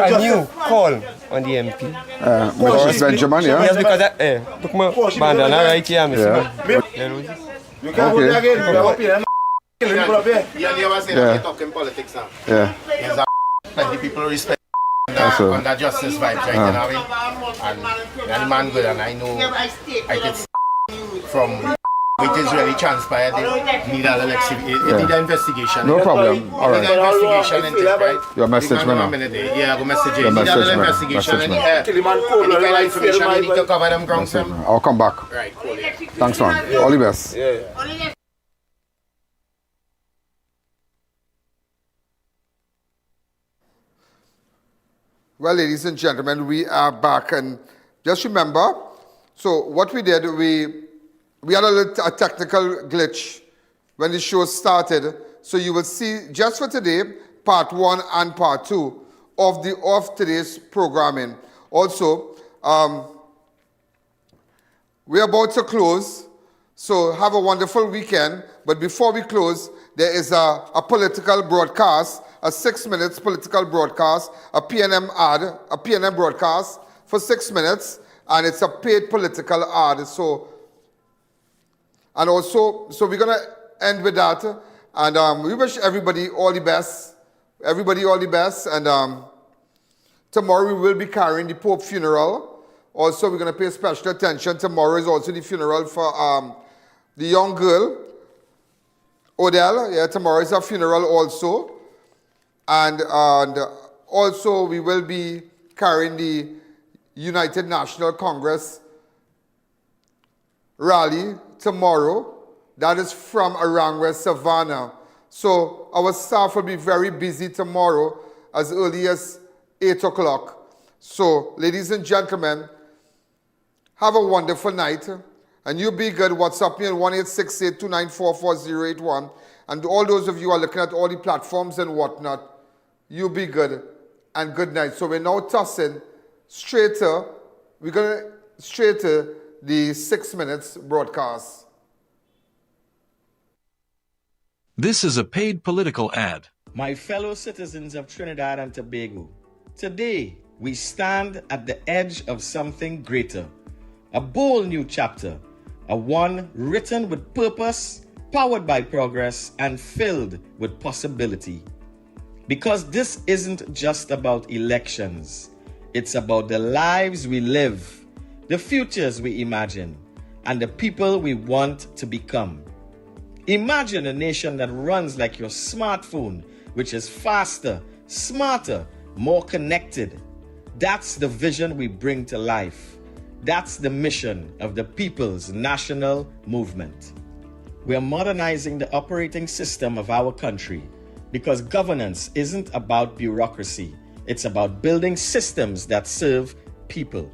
Can you call on the MP? Mr. Benjamin, yeah? Yes, because I took my bandana right here, Mr. You can't hold again. You're talking politics now. Yeah. There's a plenty people respect on that justice vibes, right? You know what I mean? And the man good, and I know I could from which is really transpired. It need an investigation. No problem. All right. Investigation and things, right? Your message, man. Yeah, go message. Your Need message, an man. investigation. Message, Any man. kind of information you need to cover them grounds. I'll come back. Right, cool. Yeah. Thanks, man. All the best. Yeah. Well, ladies and gentlemen, we are back, and just remember, so what we did, we had a technical glitch when the show started, so you will see, just for today, part 1 and part 2 of today's programming. Also, we're about to close, so have a wonderful weekend, but before we close, there is a political broadcast, a 6 minutes political broadcast, a PNM ad, a PNM broadcast for 6 minutes, and it's a paid political ad. So we're gonna end with that, and we wish everybody all the best. Everybody all the best, and tomorrow we will be carrying the Pope funeral. Also, we're gonna pay special attention. Tomorrow is also the funeral for the young girl, Odelle. Yeah, tomorrow is her funeral also. And also we will be carrying the United National Congress rally tomorrow. That is from Arangwe, Savannah. So our staff will be very busy tomorrow as early as 8 o'clock. So ladies and gentlemen, have a wonderful night. And you be good. WhatsApp me at 1-868-294-4081. And all those of you who are looking at all the platforms and whatnot, you be good and good night. So we're now tossing straight to the 6 minutes broadcast. This is a paid political ad. My fellow citizens of Trinidad and Tobago, today we stand at the edge of something greater, a bold new chapter, a one written with purpose, powered by progress, and filled with possibility. Because this isn't just about elections. It's about the lives we live, the futures we imagine, and the people we want to become. Imagine a nation that runs like your smartphone, which is faster, smarter, more connected. That's the vision we bring to life. That's the mission of the People's National Movement. We are modernizing the operating system of our country because governance isn't about bureaucracy. It's about building systems that serve people.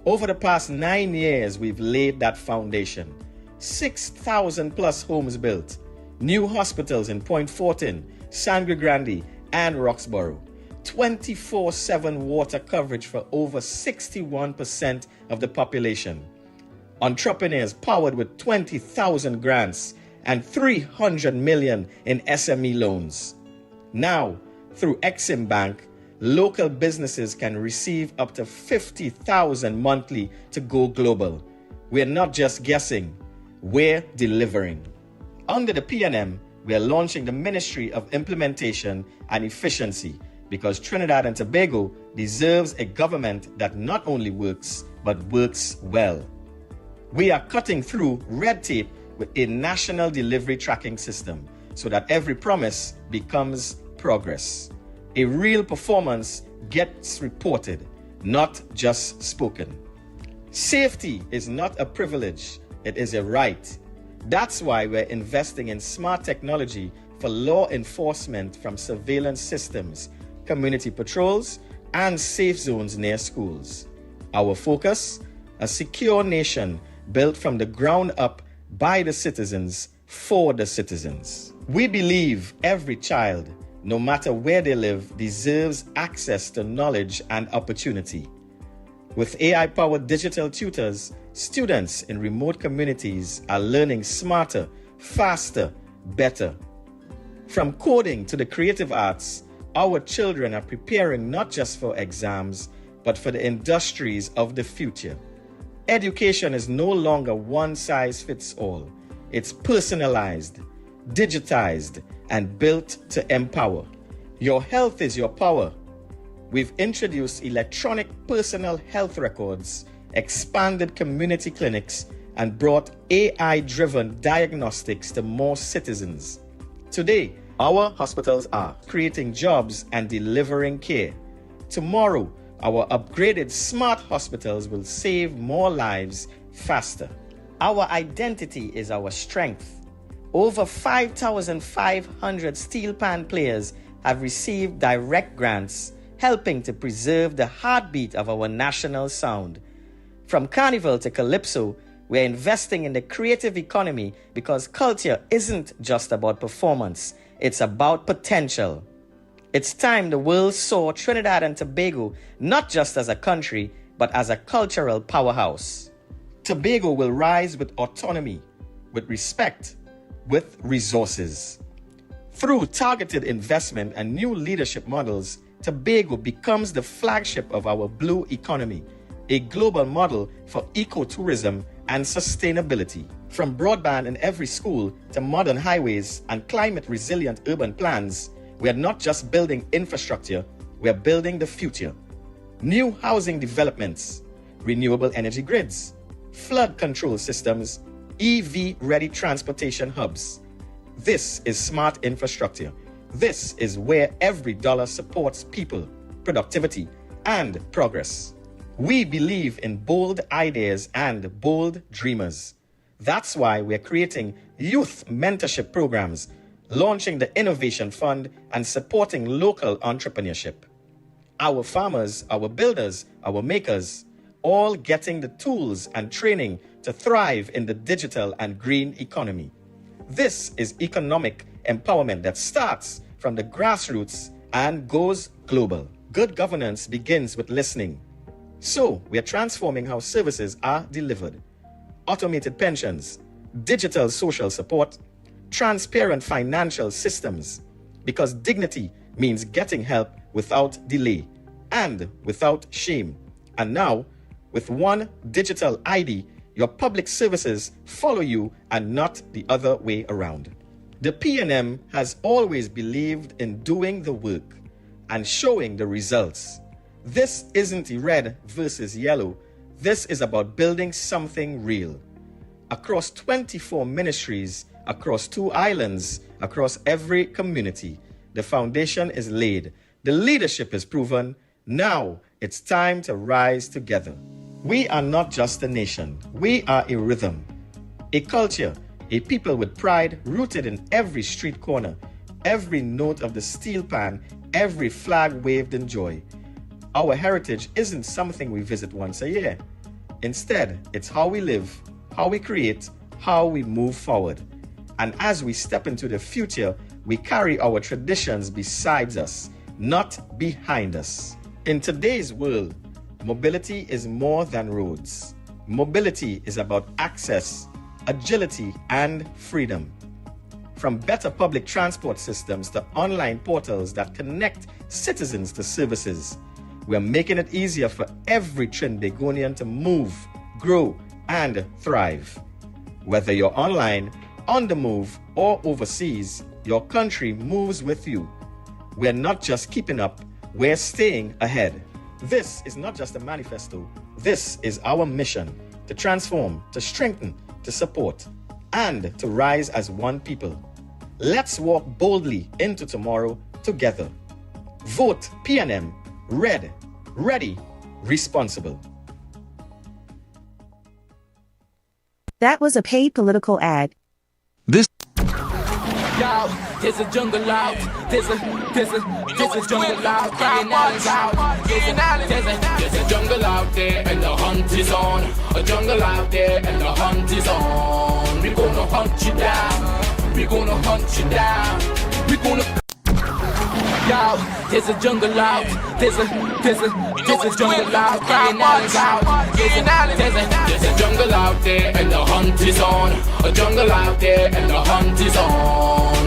Over the past 9 years, we've laid that foundation. 6,000 plus homes built, new hospitals in Point Fortin, Sangre Grande, and Roxborough, 24/7 water coverage for over 61% of the population, entrepreneurs powered with 20,000 grants and 300 million in SME loans. Now, through Exim Bank, local businesses can receive up to 50,000 monthly to go global. We're not just guessing, we're delivering. Under the PNM, we are launching the Ministry of Implementation and Efficiency because Trinidad and Tobago deserves a government that not only works, but works well. We are cutting through red tape with a national delivery tracking system so that every promise becomes progress. A real performance gets reported, not just spoken. Safety is not a privilege, it is a right. That's why we're investing in smart technology for law enforcement, from surveillance systems, community patrols, and safe zones near schools. Our focus? A secure nation built from the ground up by the citizens for the citizens. We believe every child, no matter where they live, deserves access to knowledge and opportunity. With AI-powered digital tutors, students in remote communities are learning smarter, faster, better. From coding to the creative arts, our children are preparing not just for exams, but for the industries of the future. Education is no longer one size fits all. It's personalized, digitized, and built to empower. Your health is your power. We've introduced electronic personal health records, expanded community clinics, and brought AI-driven diagnostics to more citizens. Today, our hospitals are creating jobs and delivering care. Tomorrow, our upgraded smart hospitals will save more lives faster. Our identity is our strength. Over 5,500 steel pan players have received direct grants, helping to preserve the heartbeat of our national sound. From Carnival to Calypso, we're investing in the creative economy because culture isn't just about performance, it's about potential. It's time the world saw Trinidad and Tobago not just as a country, but as a cultural powerhouse. Tobago will rise with autonomy, with respect, with resources. Through targeted investment and new leadership models, Tobago becomes the flagship of our blue economy, a global model for ecotourism and sustainability. From broadband in every school to modern highways and climate-resilient urban plans, we are not just building infrastructure, we are building the future. New housing developments, renewable energy grids, flood control systems, EV-ready transportation hubs. This is smart infrastructure. This is where every dollar supports people, productivity, and progress. We believe in bold ideas and bold dreamers. That's why we're creating youth mentorship programs, launching the Innovation Fund, and supporting local entrepreneurship. Our farmers, our builders, our makers, all getting the tools and training to thrive in the digital and green economy. This is economic empowerment that starts from the grassroots and goes global. Good governance begins with listening. So, we are transforming how services are delivered. Automated pensions, digital social support, transparent financial systems, because dignity means getting help without delay and without shame. And now, with one digital ID, your public services follow you and not the other way around. The PNM has always believed in doing the work and showing the results. This isn't red versus yellow. This is about building something real. Across 24 ministries, across 2 islands, across every community. The foundation is laid. The leadership is proven. Now it's time to rise together. We are not just a nation. We are a rhythm, a culture, a people with pride rooted in every street corner, every note of the steel pan, every flag waved in joy. Our heritage isn't something we visit once a year. Instead, it's how we live, how we create, how we move forward. And as we step into the future, we carry our traditions beside us, not behind us. In today's world, mobility is more than roads. Mobility is about access, agility, and freedom. From better public transport systems to online portals that connect citizens to services, we're making it easier for every Trinidadian to move, grow, and thrive. Whether you're online, on the move, or overseas, your country moves with you. We're not just keeping up, we're staying ahead. This is not just a manifesto. This is our mission to transform, to strengthen, to support, and to rise as one people. Let's walk boldly into tomorrow together. Vote PNM. Red, ready, responsible. That was a paid political ad. This Yo, there's a jungle out. There's a jungle out. There's a jungle out there and the hunt is on. A jungle out there and the hunt is on. We're gonna hunt you down. We're gonna hunt you down. We're gonna. Yo, there's a jungle out. There's a jungle out. There's a jungle out there and the hunt is on. A jungle out there and the hunt is on.